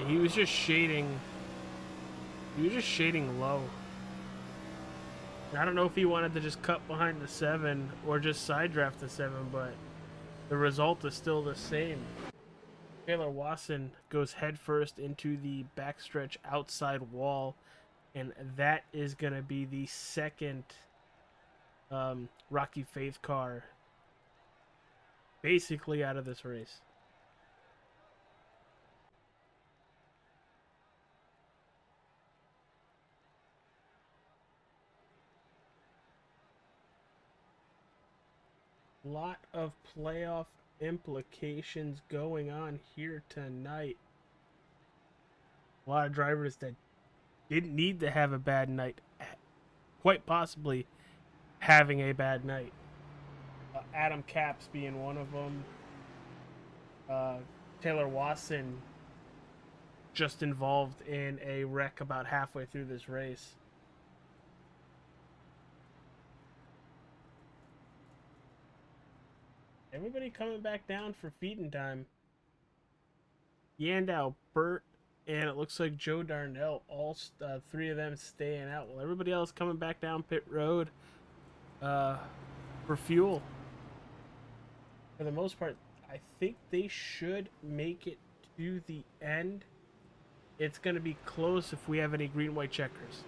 He was just shading. He was just shading low. I don't know if he wanted to just cut behind the 7 or just side draft the 7, but the result is still the same. Taylor Wasson goes headfirst into the backstretch outside wall, and that is going to be the second Rocky Faith car basically out of this race. Lot of playoff implications going on here tonight. A lot of drivers that didn't need to have a bad night, quite possibly having a bad night. Adam Capps being one of them. Taylor Wasson just involved in a wreck about halfway through this race. Everybody coming back down for feeding time. Yandow, Burt, and it looks like Joe Darnell, all 3 of them staying out. Well, everybody else coming back down pit road for fuel. For the most part, I think they should make it to the end. It's going to be close if we have any green-white checkers.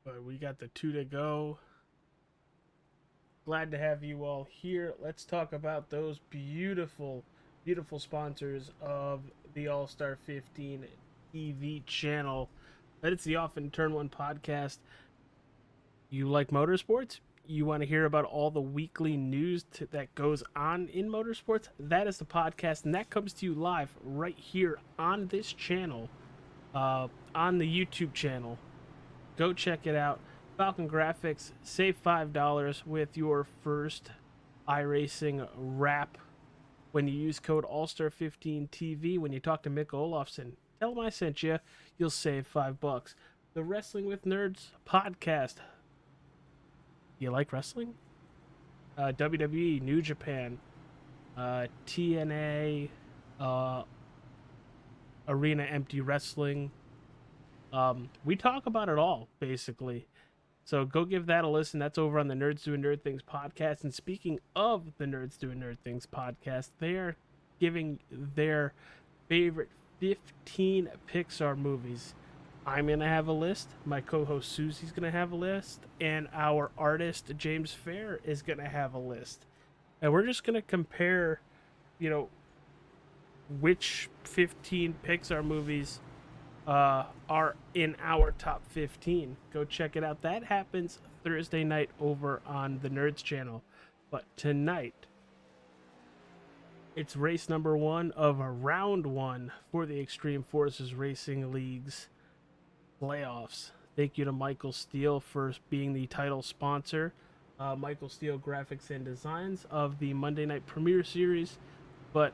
But we got the 2 to go. Glad to have you all here. Let's talk about those beautiful, beautiful sponsors of the All-Star 15 TV channel. That it's the Off and Turn 1 podcast. You like motorsports? You want to hear about all the weekly news that goes on in motorsports? That is the podcast, and that comes to you live right here on this channel, on the YouTube channel. Go check it out. Falcon Grafix, save $5 with your first iRacing wrap when you use code AllStar15TV. When you talk to Mick Olofsson, tell him I sent you. You'll save $5. The Wrestling with Nerds podcast. You like wrestling? WWE, New Japan, TNA, Arena Empty Wrestling. We talk about it all, basically. So go give that a listen. That's over on the Nerds Doing Nerd Things podcast. And speaking of the Nerds Doing Nerd Things podcast, they are giving their favorite 15 Pixar movies. I'm going to have a list. My co-host Susie's going to have a list. And our artist, James Fair, is going to have a list. And we're just going to compare, which 15 Pixar movies are in our top 15. Go check it out. That happens Thursday night over on the Nerds channel. But tonight, it's race number 1 of round 1 for the Extreme Forces Racing League's playoffs. Thank you to Michael Steele for being the title sponsor. Michael Steele Graphics and Designs of the Monday Night Premiere Series. But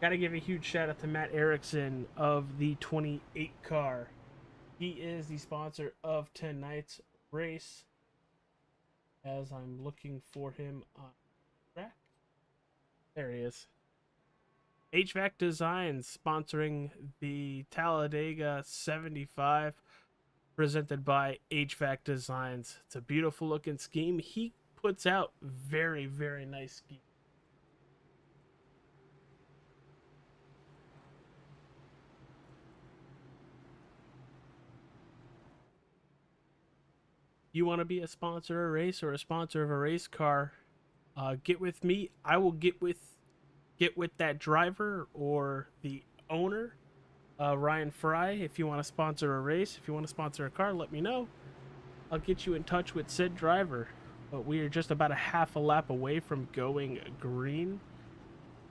gotta give a huge shout out to Matt Erickson of the 28 car. He is the sponsor of tonight's race. As I'm looking for him on track. There he is. HVAC Designs sponsoring the Talladega 75, presented by HVAC Designs. It's a beautiful looking scheme. He puts out very, very nice schemes. You want to be a sponsor of a race or a sponsor of a race car, get with me. I will get with that driver or the owner, Ryan Fry. If you want to sponsor a race, if you want to sponsor a car, let me know. I'll get you in touch with said driver. But we are just about a half a lap away from going green.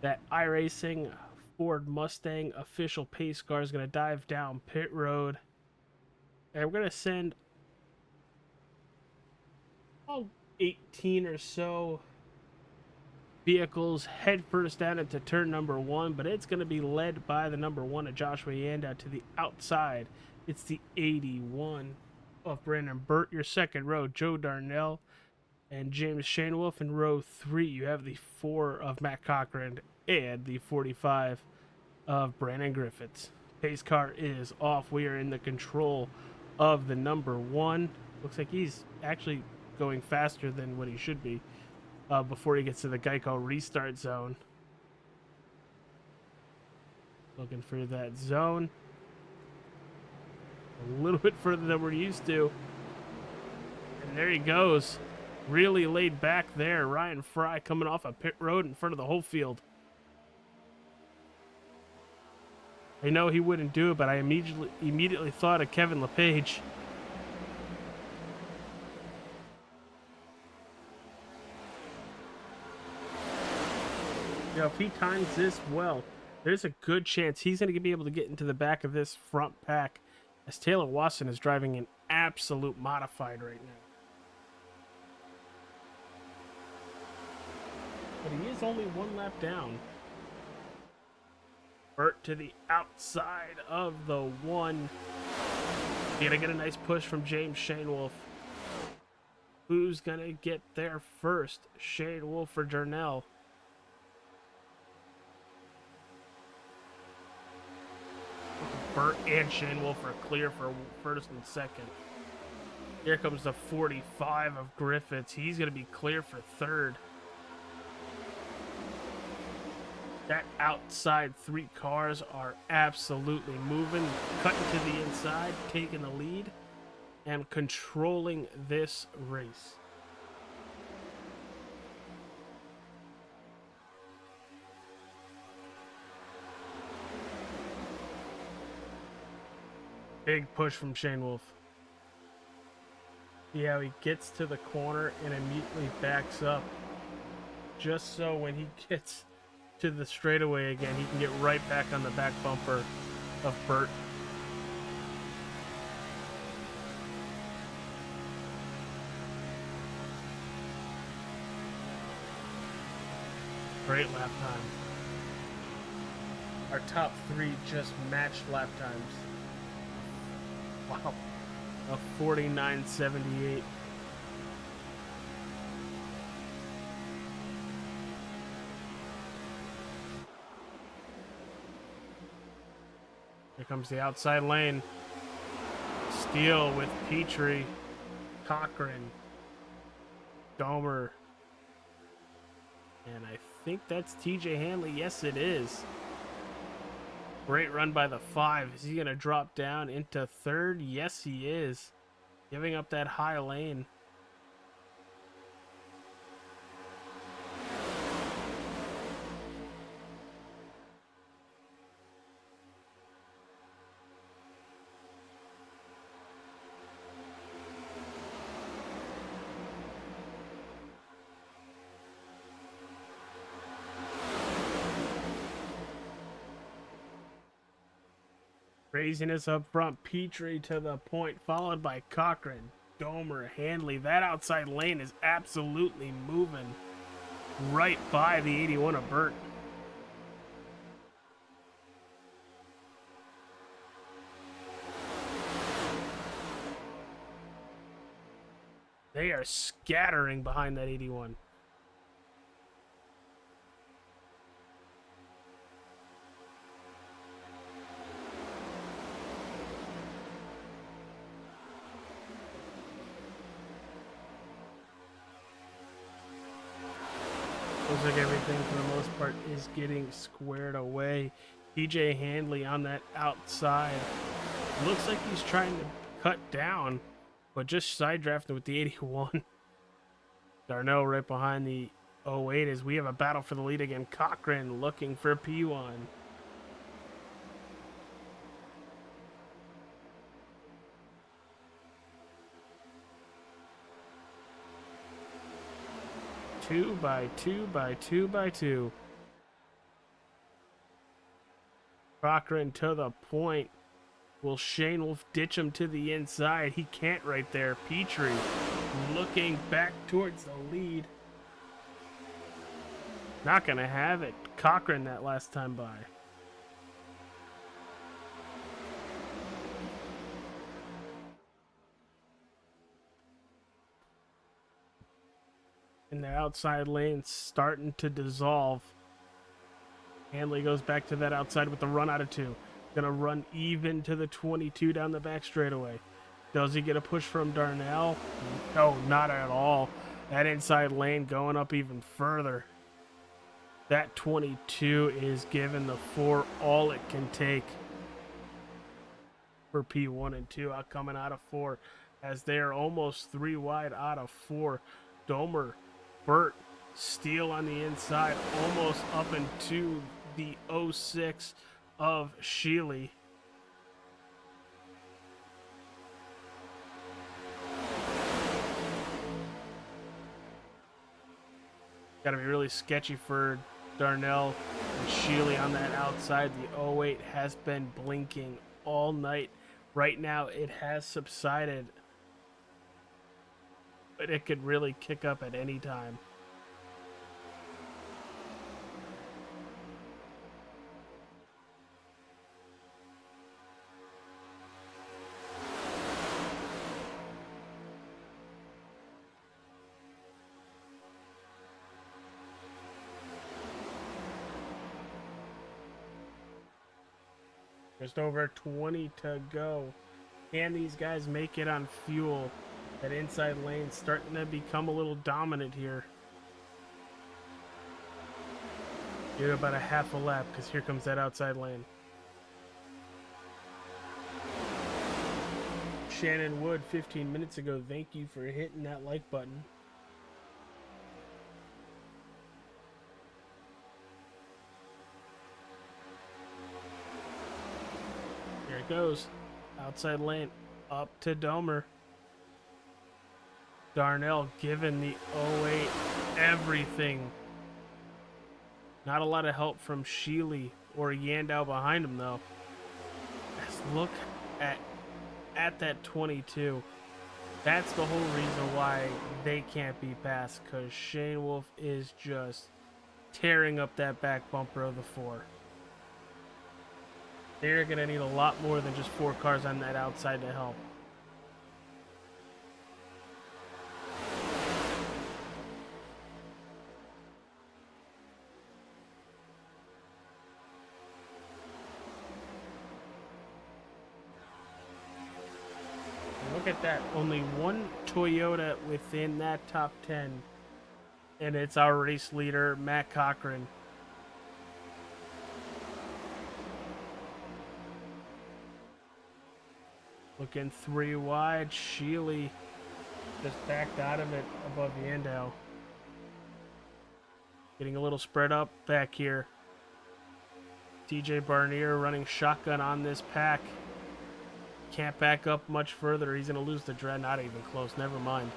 That iRacing Ford Mustang official pace car is going to dive down pit road. And we're going to send 18 or so vehicles head first down into turn number 1, but it's going to be led by the number 1 of Joshua Yanda to the outside. It's the 81 of Brandon Burt. Your second row, Joe Darnell and James Shanewolf. In row 3, you have the 4 of Matt Cochran and the 45 of Brandon Griffiths. Pace car is off. We are in the control of the number 1. Looks like he's actually going faster than what he should be before he gets to the Geico restart zone. Looking for that zone. A little bit further than we're used to. And there he goes. Really laid back there. Ryan Fry coming off a pit road in front of the whole field. I know he wouldn't do it, but I immediately thought of Kevin LePage. You know, if he times this well, there's a good chance he's going to be able to get into the back of this front pack, as Taylor Watson is driving an absolute modified right now. But he is only 1 lap down. Burt to the outside of the 1. You're going to get a nice push from James Shanewolf. Who's going to get there first? Shanewolf or Darnell? Burt and Shanewolf are clear for first and second. Here comes the 45 of Griffiths. He's going to be clear for third. That outside 3 cars are absolutely moving, cutting to the inside, taking the lead, and controlling this race. Big push from Shanewolf. See how he gets to the corner and immediately backs up. Just so when he gets to the straightaway again, he can get right back on the back bumper of Burt. Great lap time. Our top 3 just matched lap times. Wow. A 49.78. Here comes the outside lane. Steele with Petrie, Cochran, Gomer, and I think that's TJ Hanley. Yes, it is. Great run by the 5. Is he going to drop down into third? Yes, he is. Giving up that high lane. Craziness up front. Petrie to the point, followed by Cochran, Domer, Handley. That outside lane is absolutely moving right by the 81 of Burt. They are scattering behind that 81. Looks like everything for the most part is getting squared away. TJ Handley on that outside. Looks like he's trying to cut down, but just side drafting with the 81. Darnell right behind the 08 as we have a battle for the lead again. Cochran looking for P1. Two by two. Cochran to the point. Will Shane Wolf ditch him to the inside? He can't right there. Petrie looking back towards the lead. Not gonna have it. Cochran that last time by. And the outside lane starting to dissolve. Handley goes back to that outside with the run out of two. Gonna run even to the 22 down the back straightaway. Does he get a push from Darnell? No, not at all. That inside lane going up even further. That 22 is giving the 4 all it can take for P1 and 2 out coming out of 4 as they are almost 3 wide out of 4. Domer, Burt, Steele on the inside, almost up into the 06 of Sheely. Got to be really sketchy for Darnell and Sheely on that outside. The 08 has been blinking all night. Right now it has subsided, but it could really kick up at any time. Just over 20 to go. Can these guys make it on fuel? That inside lane starting to become a little dominant here. Give it about a half a lap because here comes that outside lane. Shannon Wood 15 minutes ago, thank you for hitting that like button. Here it goes. Outside lane up to Domer. Darnell giving the 08 everything. Not a lot of help from Sheely or Yandow behind him though. Let's look at that 22. That's the whole reason why they can't be passed, because Shane Wolf is just tearing up that back bumper of the 4. They're going to need a lot more than just 4 cars on that outside to help. Look at that. Only one Toyota within that top 10. And it's our race leader, Matt Cochran. Looking 3 wide. Sheely just backed out of it above Yandow. Getting a little spread up back here. TJ Barnier running shotgun on this pack. Can't back up much further. He's going to lose the dread. Not even close. Never mind.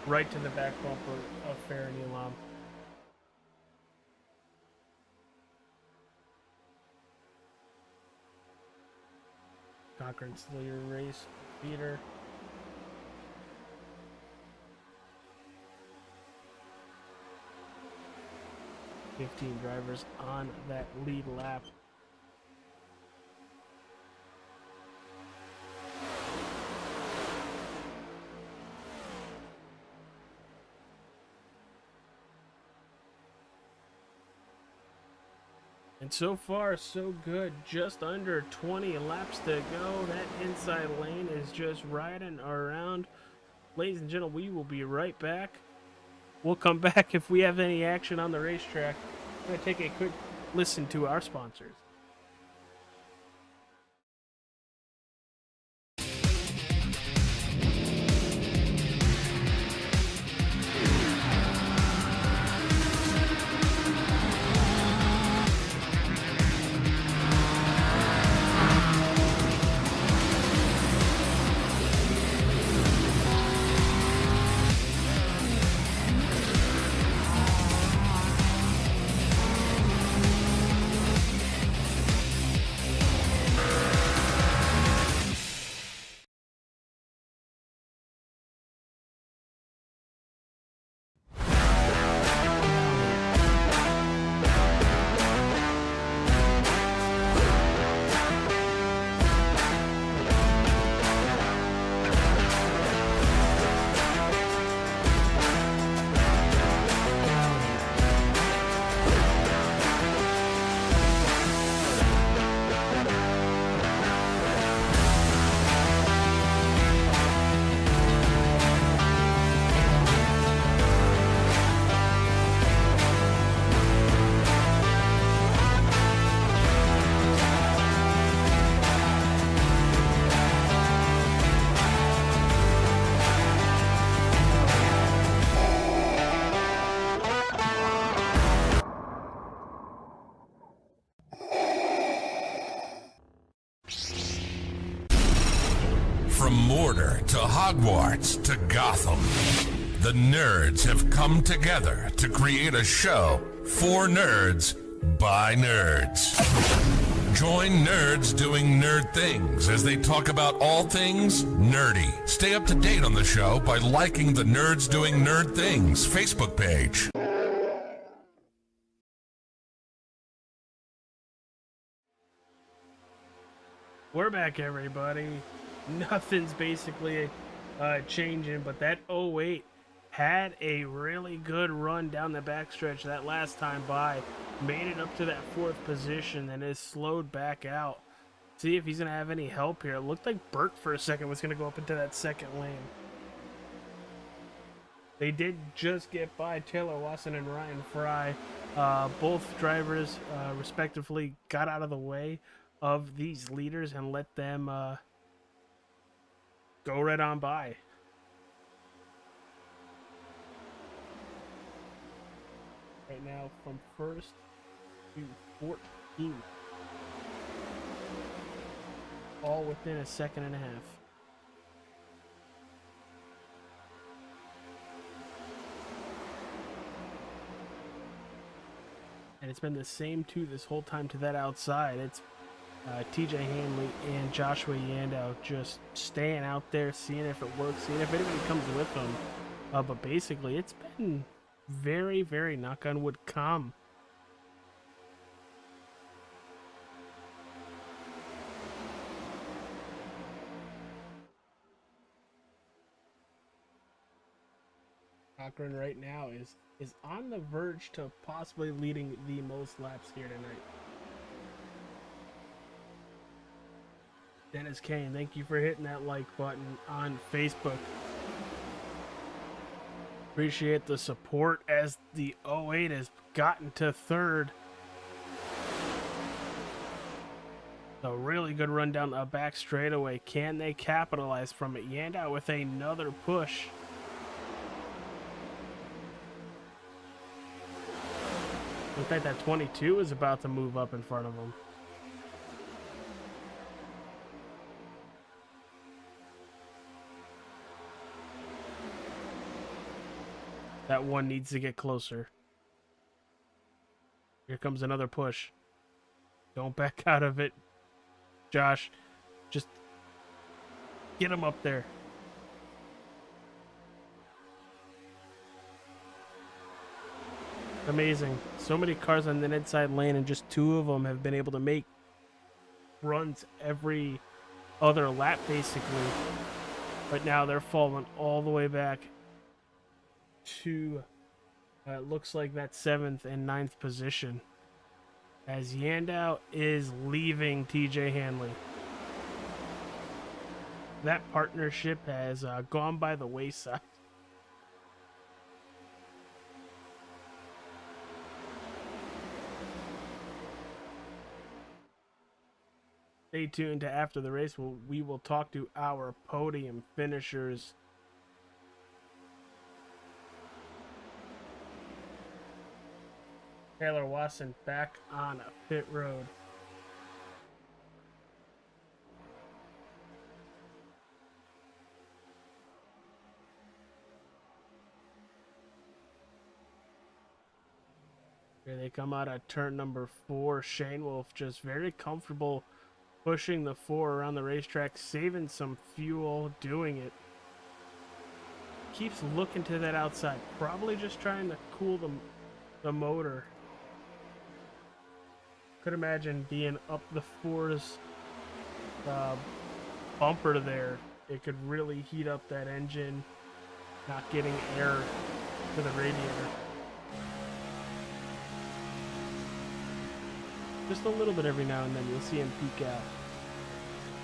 Right to the back bumper of Farron Elam. Cochran still your race leader. Fifteen drivers on that lead lap. And so far, so good. Just under 20 laps to go. That inside lane is just riding around. Ladies and gentlemen, we will be right back. We'll come back if we have any action on the racetrack. I'm going to take a quick listen to our sponsors. From Mordor to Hogwarts to Gotham, the nerds have come together to create a show for nerds by nerds. Join nerds doing nerd things as they talk about all things nerdy. Stay up to date on the show by liking the Nerds Doing Nerd Things Facebook page. We're back, everybody. Nothing's basically changing, but that 08 had a really good run down the backstretch that last time by. Made it up to that 4th position and is slowed back out. See if he's going to have any help here. It looked like Burt for a second was going to go up into that 2nd lane. They did just get by Taylor Watson and Ryan Fry. Both drivers, respectively, got out of the way of these leaders and let them go right on by. Right now, from 1st to 14th. All within a 1.5 seconds. And it's been the same two this whole time to that outside. It's TJ Hanley and Joshua Yandow just staying out there, seeing if it works, seeing if anybody comes with them. But basically, it's been very, very, knock on wood, calm. Cochran right now is on the verge to possibly leading the most laps here tonight. Dennis Kane, thank you for hitting that like button on Facebook. Appreciate the support as the 08 has gotten to 3rd. A really good run down the back straightaway. Can they capitalize from it? Yandow with another push. Looks like that 22 is about to move up in front of him. That one needs to get closer. Here comes another push. Don't back out of it. Josh, just Get him up there. Amazing. So many cars on the inside lane, and just 2 of them have been able to make runs every other lap, basically. But now they're falling all the way back to, it looks like that 7th and 9th position, as Yandow is leaving TJ Hanley. That partnership has gone by the wayside. Stay tuned to after the race. We will talk to our podium finishers. Taylor Watson back on pit road. Here they come out of turn number 4. Shane Wolf just very comfortable pushing the 4 around the racetrack, saving some fuel, doing it. Keeps looking to that outside, probably just trying to cool the motor. Could imagine being up the 4's bumper there. It could really heat up that engine, not getting air to the radiator. Just a little bit every now and then you'll see him peek out.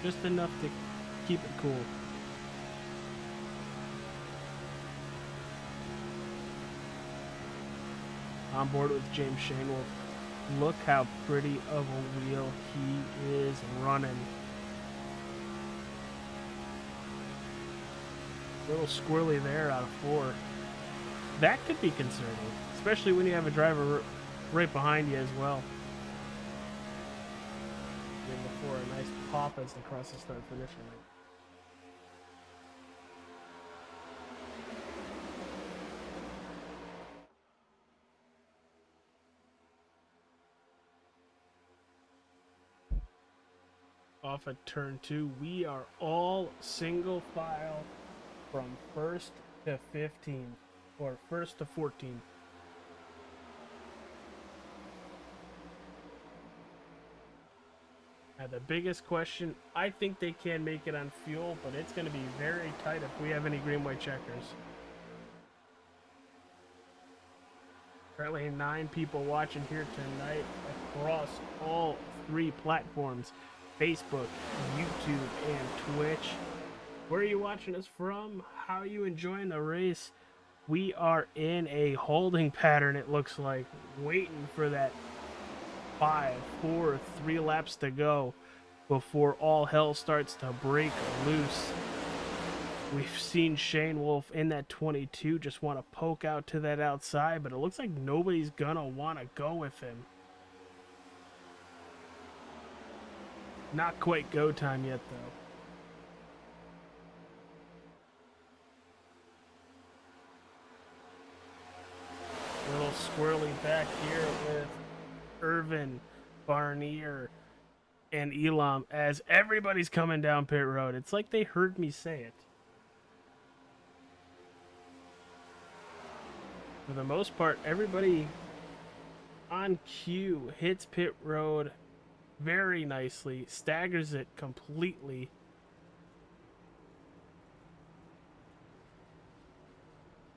Just enough to keep it cool. On board with James Shane Wolf. Look how pretty of a wheel he is running. A little squirrely there out of 4. That could be concerning, especially when you have a driver right behind you as well. Before a nice pop as they cross the start finish line. Off at turn 2, we are all single file from 1st to 15, or 1st to 14. Now the biggest question, I think they can make it on fuel, but it's going to be very tight if we have any green-white checkers. Currently 9 people watching here tonight across all 3 platforms, Facebook, YouTube, and Twitch. Where are you watching us from? How are you enjoying the race? We are in a holding pattern, it looks like, waiting for that 5, 4, 3 laps to go before all hell starts to break loose. We've seen Shane Wolf in that 22 just want to poke out to that outside, but it looks like nobody's gonna want to go with him. Not quite go time yet, though. A little squirrely back here with Irvin, Barnier, and Elam as everybody's coming down pit road. It's like they heard me say it. For the most part, everybody on cue hits pit road very nicely, staggers it completely.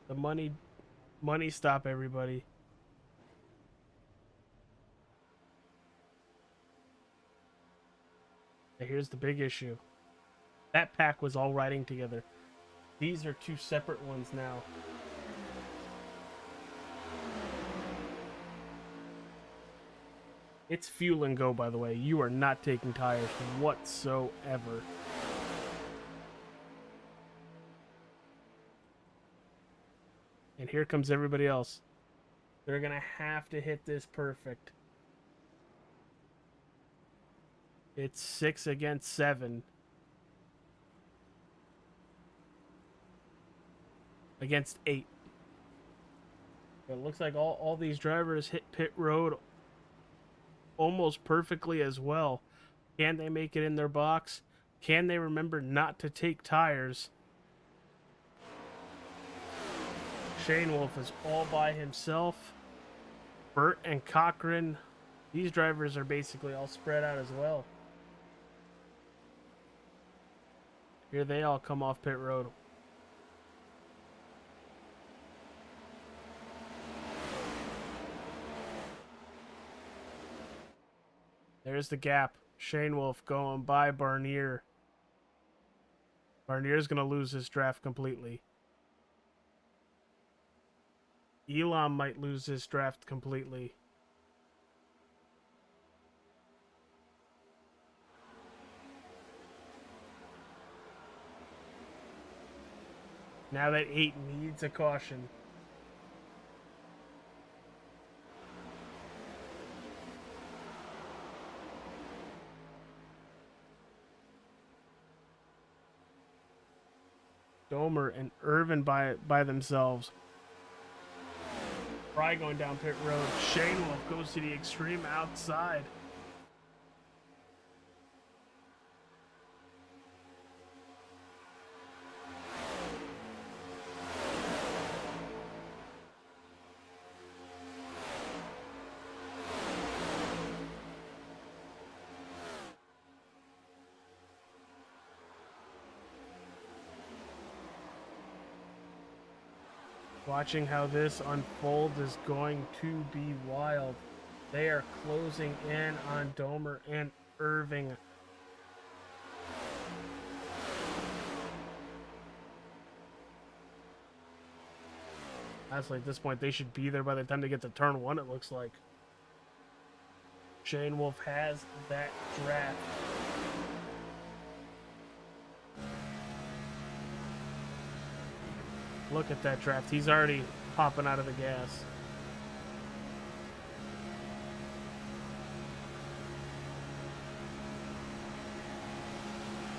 The money stop, everybody. Here's the big issue. That pack was all riding together. These are 2 separate ones now. It's fuel and go, by the way. You are not taking tires whatsoever. And here comes everybody else. They're going to have to hit this perfect. It's 6 against 7. Against 8. It looks like all these drivers hit pit road almost perfectly as well. Can they make it in their box? Can they remember not to take tires? Shane Wolf is all by himself. Burt and Cochran, these drivers are basically all spread out as well. Here they all come off pit road. There's the gap. Shane Wolf going by Barnier. Barnier's going to lose his draft completely. Elam might lose his draft completely. Now that 8 needs a caution. Domer and Irvin by themselves. Fry going down pit road. Shane Wolf goes to the extreme outside. Watching how this unfolds is going to be wild. They are closing in on Domer and Irving. Honestly, at this point, they should be there by the time they get to turn 1, it looks like. Shane Wolf has that draft. Look at that draft. He's already popping out of the gas.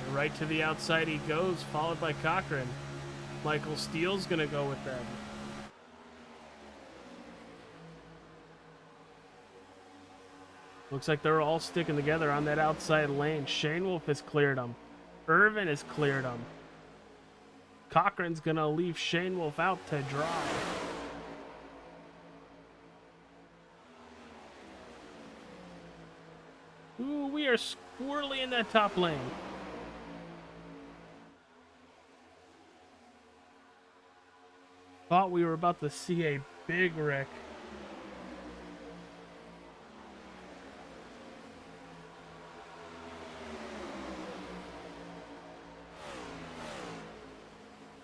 And right to the outside he goes, followed by Cochran. Michael Steele's going to go with them. Looks like they're all sticking together on that outside lane. Shane Wolf has cleared them. Irvin has cleared them. Cochran's going to leave Shane Wolf out to dry. Ooh, we are squirrely in that top lane. Thought we were about to see a big wreck.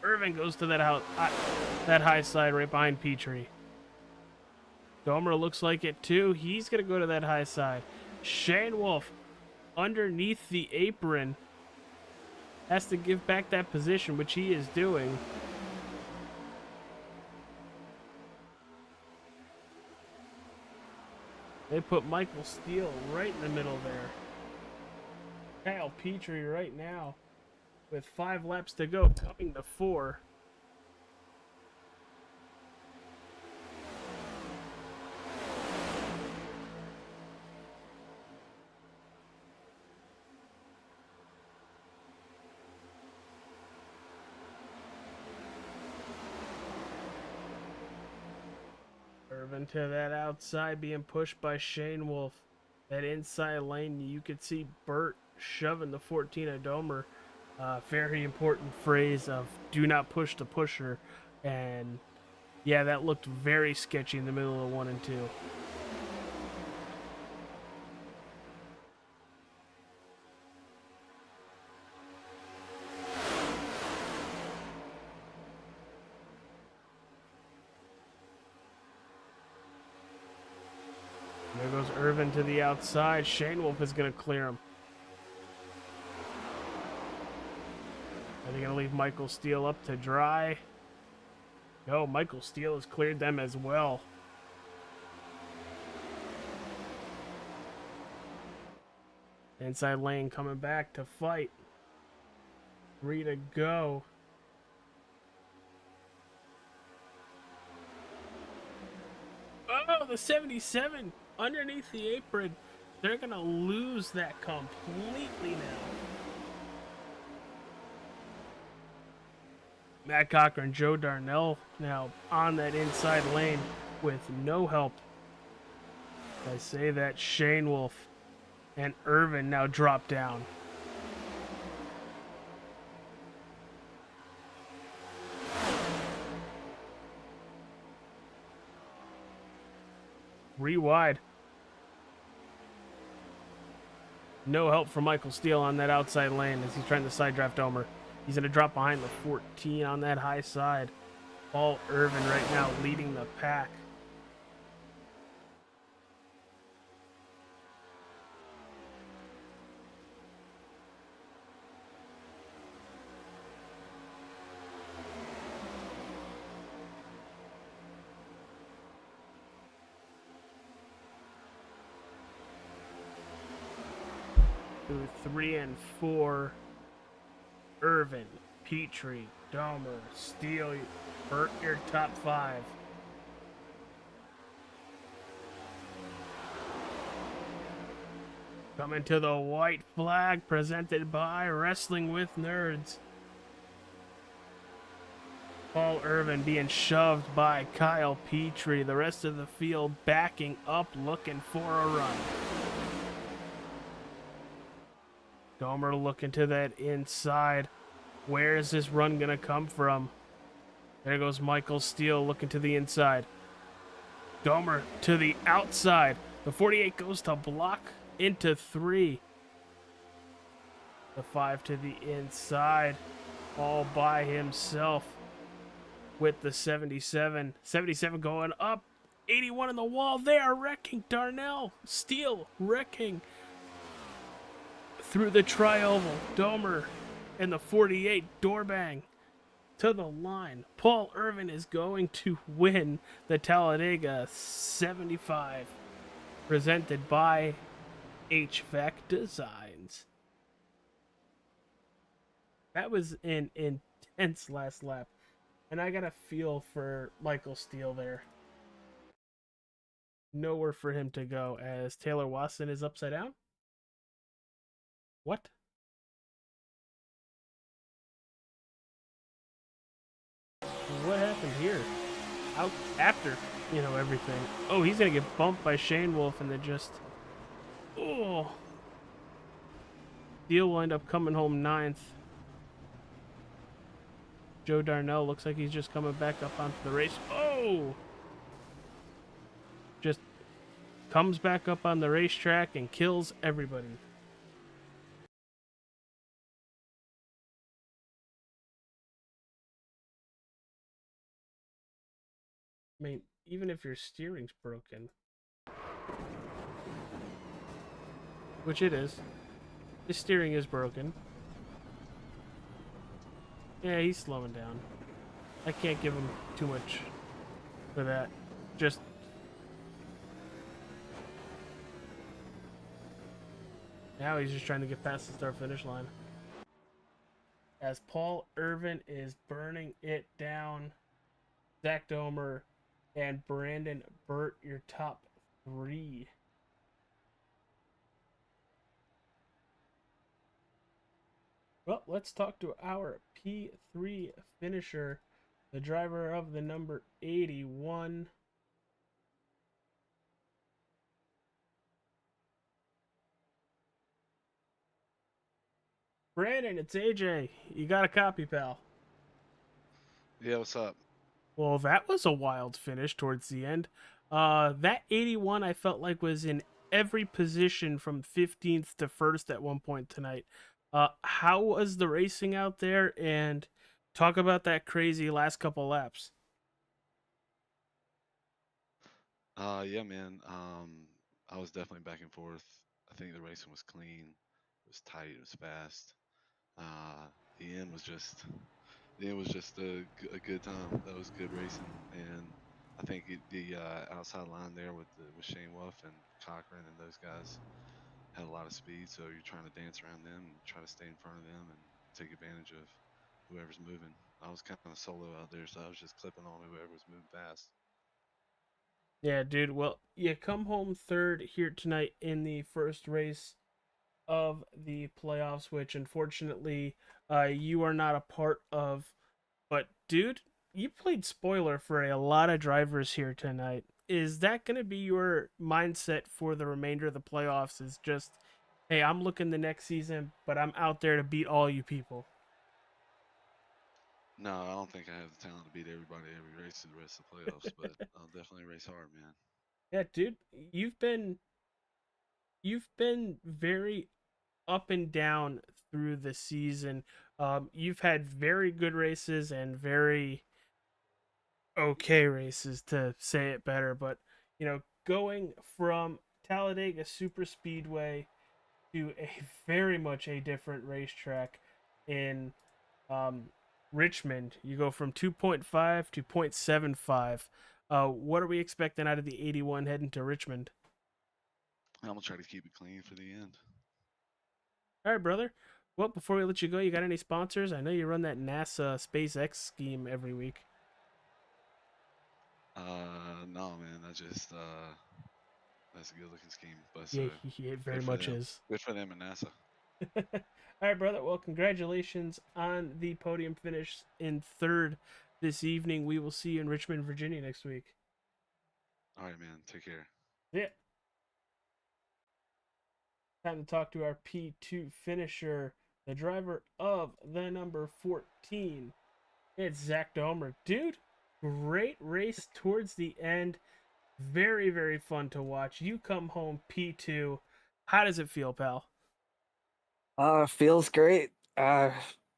Irvin goes to that high side right behind Petrie. Domer looks like it too. He's going to go to that high side. Shane Wolf underneath the apron has to give back that position, which he is doing. They put Michael Steele right in the middle there. Kyle Petrie right now, with 5 laps to go, coming to 4. Irvin to that outside, being pushed by Shane Wolf. That inside lane, you could see Burt shoving the 14 of Domer. Very important phrase of do not push the pusher. And yeah, that looked very sketchy in the middle of 1 and 2. There goes Irvin to the outside. Shane Wolf is going to clear him. Are they going to leave Michael Steele up to dry? No, Michael Steele has cleared them as well. Inside lane coming back to fight. 3 to go. Oh, the 77 underneath the apron. They're going to lose that completely now. Matt Cochran, Joe Darnell now on that inside lane with no help. I say that Shane Wolf and Irvin now drop down. Wide. No help from Michael Steele on that outside lane as he's trying to side draft Omer. He's going to drop behind the 14 on that high side. Paul Irvin right now leading the pack. Through 3 and 4, Irvin, Petrie, Domer, Steele, Burt, your top 5. Coming to the white flag presented by Wrestling with Nerds. Paul Irvin being shoved by Kyle Petrie. The rest of the field backing up, looking for a run. Gomer looking to that inside. Where is this run going to come from? There goes Michael Steele looking to the inside. Gomer to the outside. The 48 goes to block into 3. The 5 to the inside. All by himself with the 77. 77 going up. 81 in the wall. They are wrecking. Darnell. Steele wrecking. Through the tri-oval, Domer and the 48 doorbang to the line. Paul Irvin is going to win the Talladega 75, presented by HVAC Designs. That was an intense last lap, and I got a feel for Michael Steele there. Nowhere for him to go as Taylor Watson is upside down. What? What happened here? Out after, everything. Oh, he's going to get bumped by Shane Wolf and then just... Oh. Steele will end up coming home 9th. Joe Darnell looks like he's just coming back up onto the race. Oh! Just comes back up on the racetrack and kills everybody. I mean, even if your steering's broken, which it is, the steering is broken. Yeah, he's slowing down. I can't give him too much for that. Just now he's just trying to get past the start-finish line. As Paul Irvin is burning it down, Zach Domer and Brandon Burt, your top 3. Well, let's talk to our P3 finisher, the driver of the number 81. Brandon, it's AJ. You got a copy, pal? Yeah, what's up? Well, that was a wild finish towards the end. That 81 I felt like was in every position from 15th to 1st at one point tonight. How was the racing out there? And talk about that crazy last couple laps. Yeah, man. I was definitely back and forth. I think the racing was clean. It was tight. It was fast. The end was just a good time. That was good racing, and I think the outside line there with Shane Wolf and Cochran and those guys had a lot of speed. So you're trying to dance around them and try to stay in front of them and take advantage of whoever's moving. I was kind of solo out there, so I was just clipping on whoever was moving fast. Yeah, dude. Well, you come home 3rd here tonight in the first race of the playoffs, which unfortunately you are not a part of, but dude, you played spoiler for a lot of drivers here tonight. Is that going to be your mindset for the remainder of the playoffs? Is just, hey, I'm looking the next season, but I'm out there to beat all you people? No, I don't think I have the talent to beat everybody every race through the rest of the playoffs, but I'll definitely race hard, man. Yeah, dude, you've been very up and down through the season. You've had very good races and very okay races, to say it better. But going from Talladega Superspeedway to a very much a different racetrack in um, Richmond, you go from 2.5 to 0.75. What are we expecting out of the 81 heading to Richmond? I'm gonna try to keep it clean for the end. All right, brother. Well, before we let you go, you got any sponsors? I know you run that NASA SpaceX scheme every week. No, man. That's a good looking scheme, but Yeah, it very good for much them. is. Good for them and NASA. All right, brother. Well, congratulations on the podium finish in third this evening. We will see you in Richmond, Virginia next week. All right, man. Take care. Yeah. Time to talk to our P2 finisher, the driver of the number 14. It's Zach Domer. Dude, great race towards the end. Very, very fun to watch. You come home P2. How does it feel, pal? Feels great.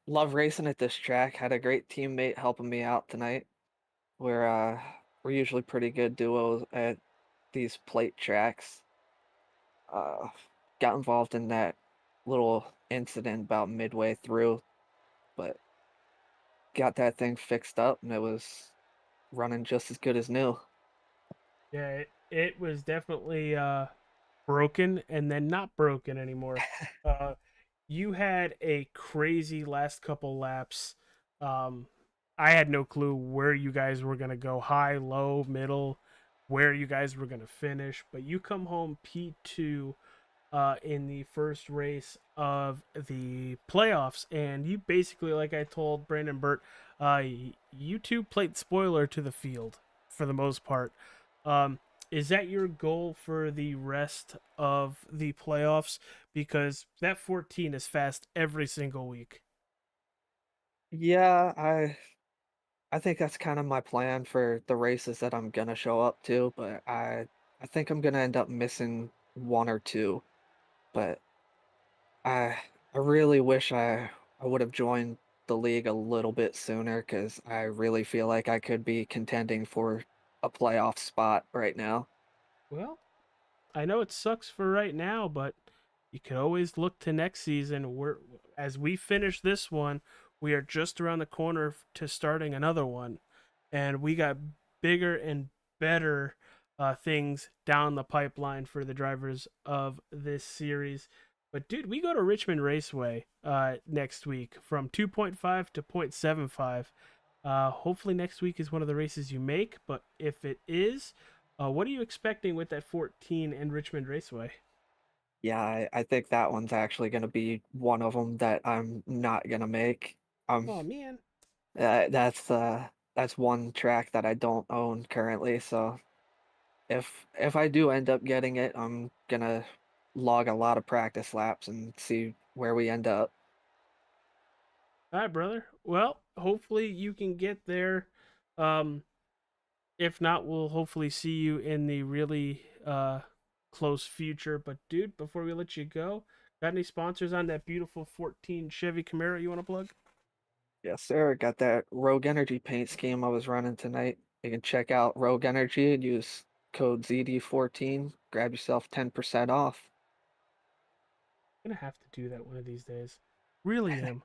Love racing at this track. Had a great teammate helping me out tonight. We're usually pretty good duos at these plate tracks. Uh, got involved in that little incident about midway through, but got that thing fixed up and it was running just as good as new. Yeah, it was definitely broken and then not broken anymore. Uh, you had a crazy last couple laps. Um, I had no clue where you guys were gonna go, high, low, middle, where you guys were gonna finish. But you come home P2 in the first race of the playoffs, and you basically, like I told Brandon Burt, you two played spoiler to the field for the most part. Um, is that your goal for the rest of the playoffs? Because that 14 is fast every single week. Yeah, I think that's kind of my plan for the races that I'm gonna show up to, but I think I'm gonna end up missing one or two. But I really wish I would have joined the league a little bit sooner because I really feel like I could be contending for a playoff spot right now. Well, I know it sucks for right now, but you can always look to next season. As we finish this one, we are just around the corner to starting another one, and we got bigger and better things down the pipeline for the drivers of this series. But dude, we go to Richmond Raceway next week from 2.5 to 0.75. Hopefully next week is one of the races you make, but if it is, what are you expecting with that 14 in Richmond Raceway? Yeah, I think that one's actually going to be one of them that I'm not going to make. Um, Oh man. that's one track that I don't own currently, so if I do end up getting it, I'm gonna log a lot of practice laps and see where we end up. All right, brother. Well, hopefully you can get there. Um, if not, we'll hopefully see you in the really close future. But dude, before we let you go, got any sponsors on that beautiful 14 Chevy Camaro you want to plug? Yes, sir. Got that Rogue Energy paint scheme I was running tonight. You can check out Rogue Energy and use code ZD14. Grab yourself 10% off. I'm gonna have to do that one of these days. Really am.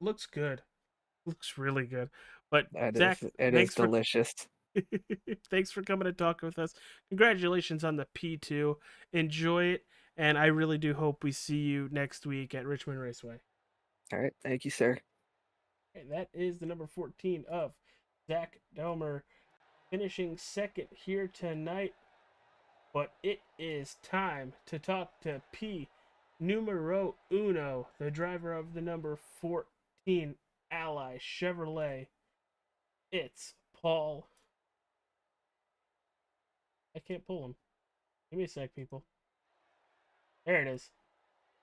Looks good. Looks really good. But Zach, It is thanks for delicious. thanks for coming to talk with us. Congratulations on the P2. Enjoy it, and I really do hope we see you next week at Richmond Raceway. All right, thank you, sir. Okay, that is the number 14 of Zach Domer, finishing second here tonight. But it is time to talk to P numero uno, the driver of the number 14. Ally Chevrolet. It's Paul. I can't pull him. Give me a sec, people. There it is.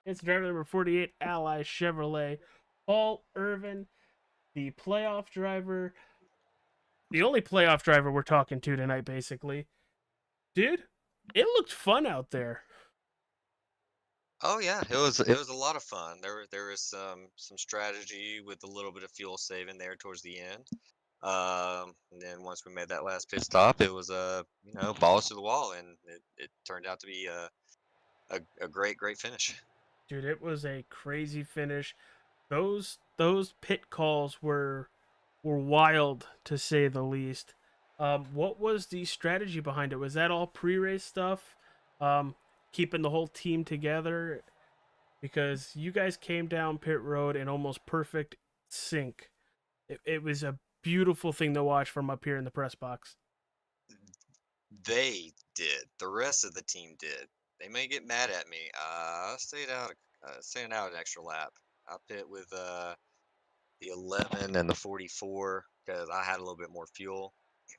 It's driver number 48, Ally Chevrolet. Paul Irvin, the playoff driver. The only playoff driver we're talking to tonight, basically. Dude, it looked fun out there. Oh yeah, it was a lot of fun. There was some strategy with a little bit of fuel saving there towards the end. And then once we made that last pit stop, it was balls to the wall, and it turned out to be a great finish. Dude, it was a crazy finish. Those pit calls were wild, to say the least. What was the strategy behind it? Was that all pre-race stuff? Keeping the whole team together? Because you guys came down pit road in almost perfect sync. It was a beautiful thing to watch from up here in the press box. They did. The rest of the team did. They may get mad at me. I stayed out an extra lap. I pit with the 11 and the 44 because I had a little bit more fuel.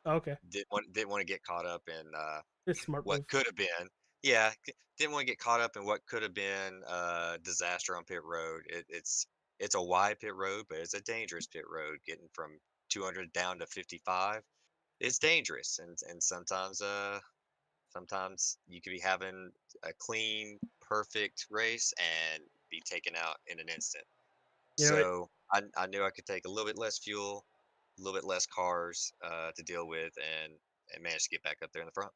Okay. Didn't want to get caught up in It's smart what move. could have been. Yeah, didn't want to get caught up in what could have been disaster on pit road. It's a wide pit road, but it's a dangerous pit road. Getting from 200 down to 55, it's dangerous, and sometimes you could be having a clean, perfect race and be taken out in an instant. You know, So I knew I could take a little bit less fuel, a little bit less cars to deal with, and managed to get back up there in the front.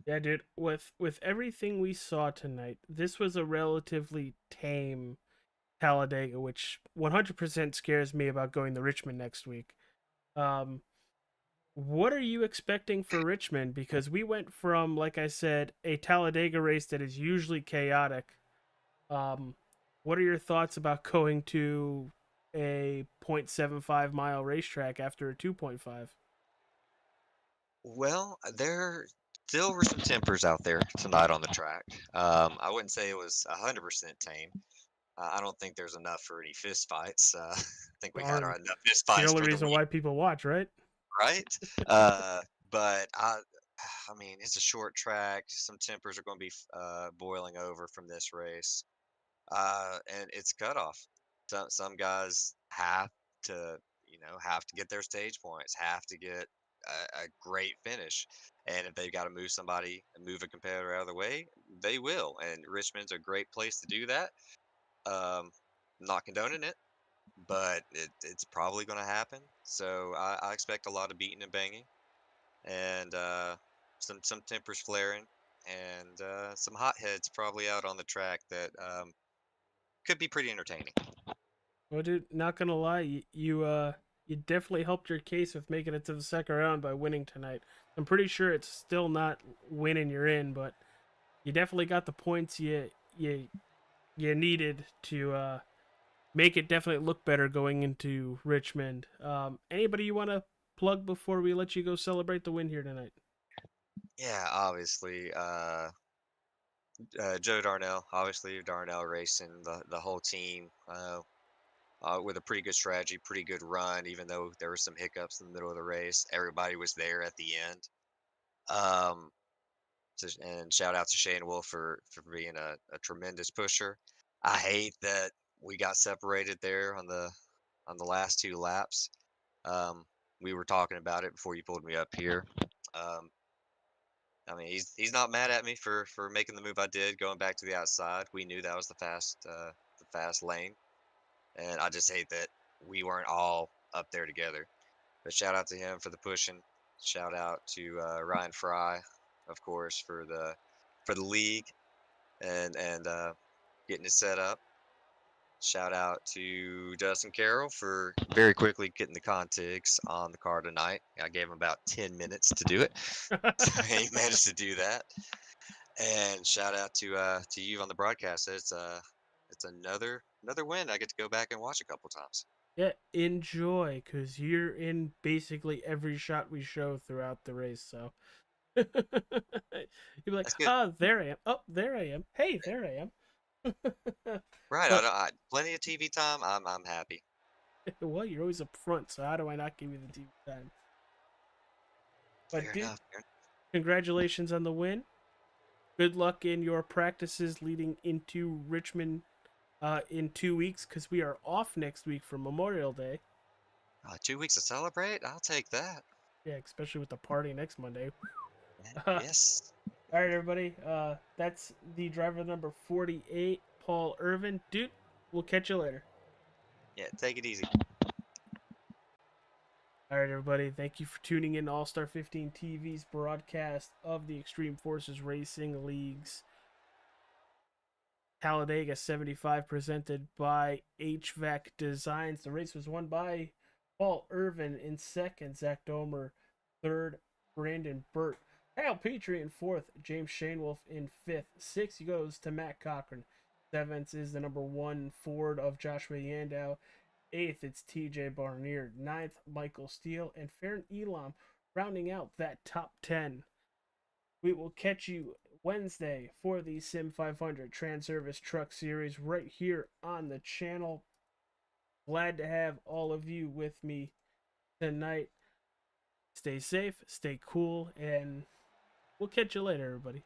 yeah, dude. With everything we saw tonight, this was a relatively tame Talladega, which 100% scares me about going to Richmond next week. What are you expecting for Richmond? Because we went from, like I said, a Talladega race that is usually chaotic. What are your thoughts about going to a 0.75 mile racetrack after a 2.5? Well, there still were some tempers out there tonight on the track. I wouldn't say it was 100% tame. I don't think there's enough for any fist fights. I think we had Darn. enough fist The fights only for the reason week, why people watch, right? right? But I mean, it's a short track. Some tempers are going to be boiling over from this race, and it's cutoff. Some guys have to get their stage points, have to get a great finish, and if they've got to move a competitor out of the way, they will. And Richmond's a great place to do that. Not condoning it, but it's probably going to happen. So I expect a lot of beating and banging, and some tempers flaring, and some hotheads probably out on the track that could be pretty entertaining. Well, dude, not gonna lie, you definitely helped your case with making it to the second round by winning tonight. I'm pretty sure it's still not winning you're in, but you definitely got the points you needed to make it definitely look better going into Richmond. Anybody you want to plug before we let you go celebrate the win here tonight? Yeah, obviously, Joe Darnell, obviously Darnell Racing, the whole team, with a pretty good strategy, pretty good run. Even though there were some hiccups in the middle of the race, everybody was there at the end. Um, and shout out to Shane Wolf for being a tremendous pusher. I hate that we got separated there on the last two laps. Um, we were talking about it before you pulled me up here. Um, I mean, he's not mad at me for making the move I did, going back to the outside. We knew that was the fast lane, and I just hate that we weren't all up there together. But shout out to him for the pushing. Shout out to Ryan Fry, of course, for the league and getting it set up. Shout out to Justin Carroll for very quickly getting the contigs on the car tonight. I gave him about 10 minutes to do it. He managed to do that. And shout out to you on the broadcast. It's another win. I get to go back and watch a couple times. Yeah, enjoy, because you're in basically every shot we show throughout the race, so. You'll be like, That's good. oh, there I am. Oh, there I am. Hey, there I am. Right. But Plenty of TV time. I'm happy. Well, you're always up front, so how do I not give you the TV time? But Fair dude, enough. congratulations on the win. Good luck in your practices leading into Richmond in 2 weeks, because we are off next week for Memorial Day. 2 weeks to celebrate? I'll take that. Yeah, especially with the party next Monday. Yes. All right, everybody. That's the driver number 48, Paul Irvin. Dude, we'll catch you later. Yeah, take it easy. All right, everybody. Thank you for tuning in to All Star 15 TV's broadcast of the Extreme Forces Racing League's Talladega 75, presented by HVAC Designs. The race was won by Paul Irvin in second, Zach Domer third, Brandon Burt, Kyle Petrie in fourth, James Shanewolf in fifth. Sixth goes to Matt Cochran. Seventh is the number 1 Ford of Joshua Yandow. Eighth, it's TJ Barnier. Ninth, Michael Steele. And Farron Elam rounding out that top 10. We will catch you Wednesday for the Sim 500 Trans-Service Truck Series right here on the channel. Glad to have all of you with me tonight. Stay safe, stay cool, and we'll catch you later, everybody.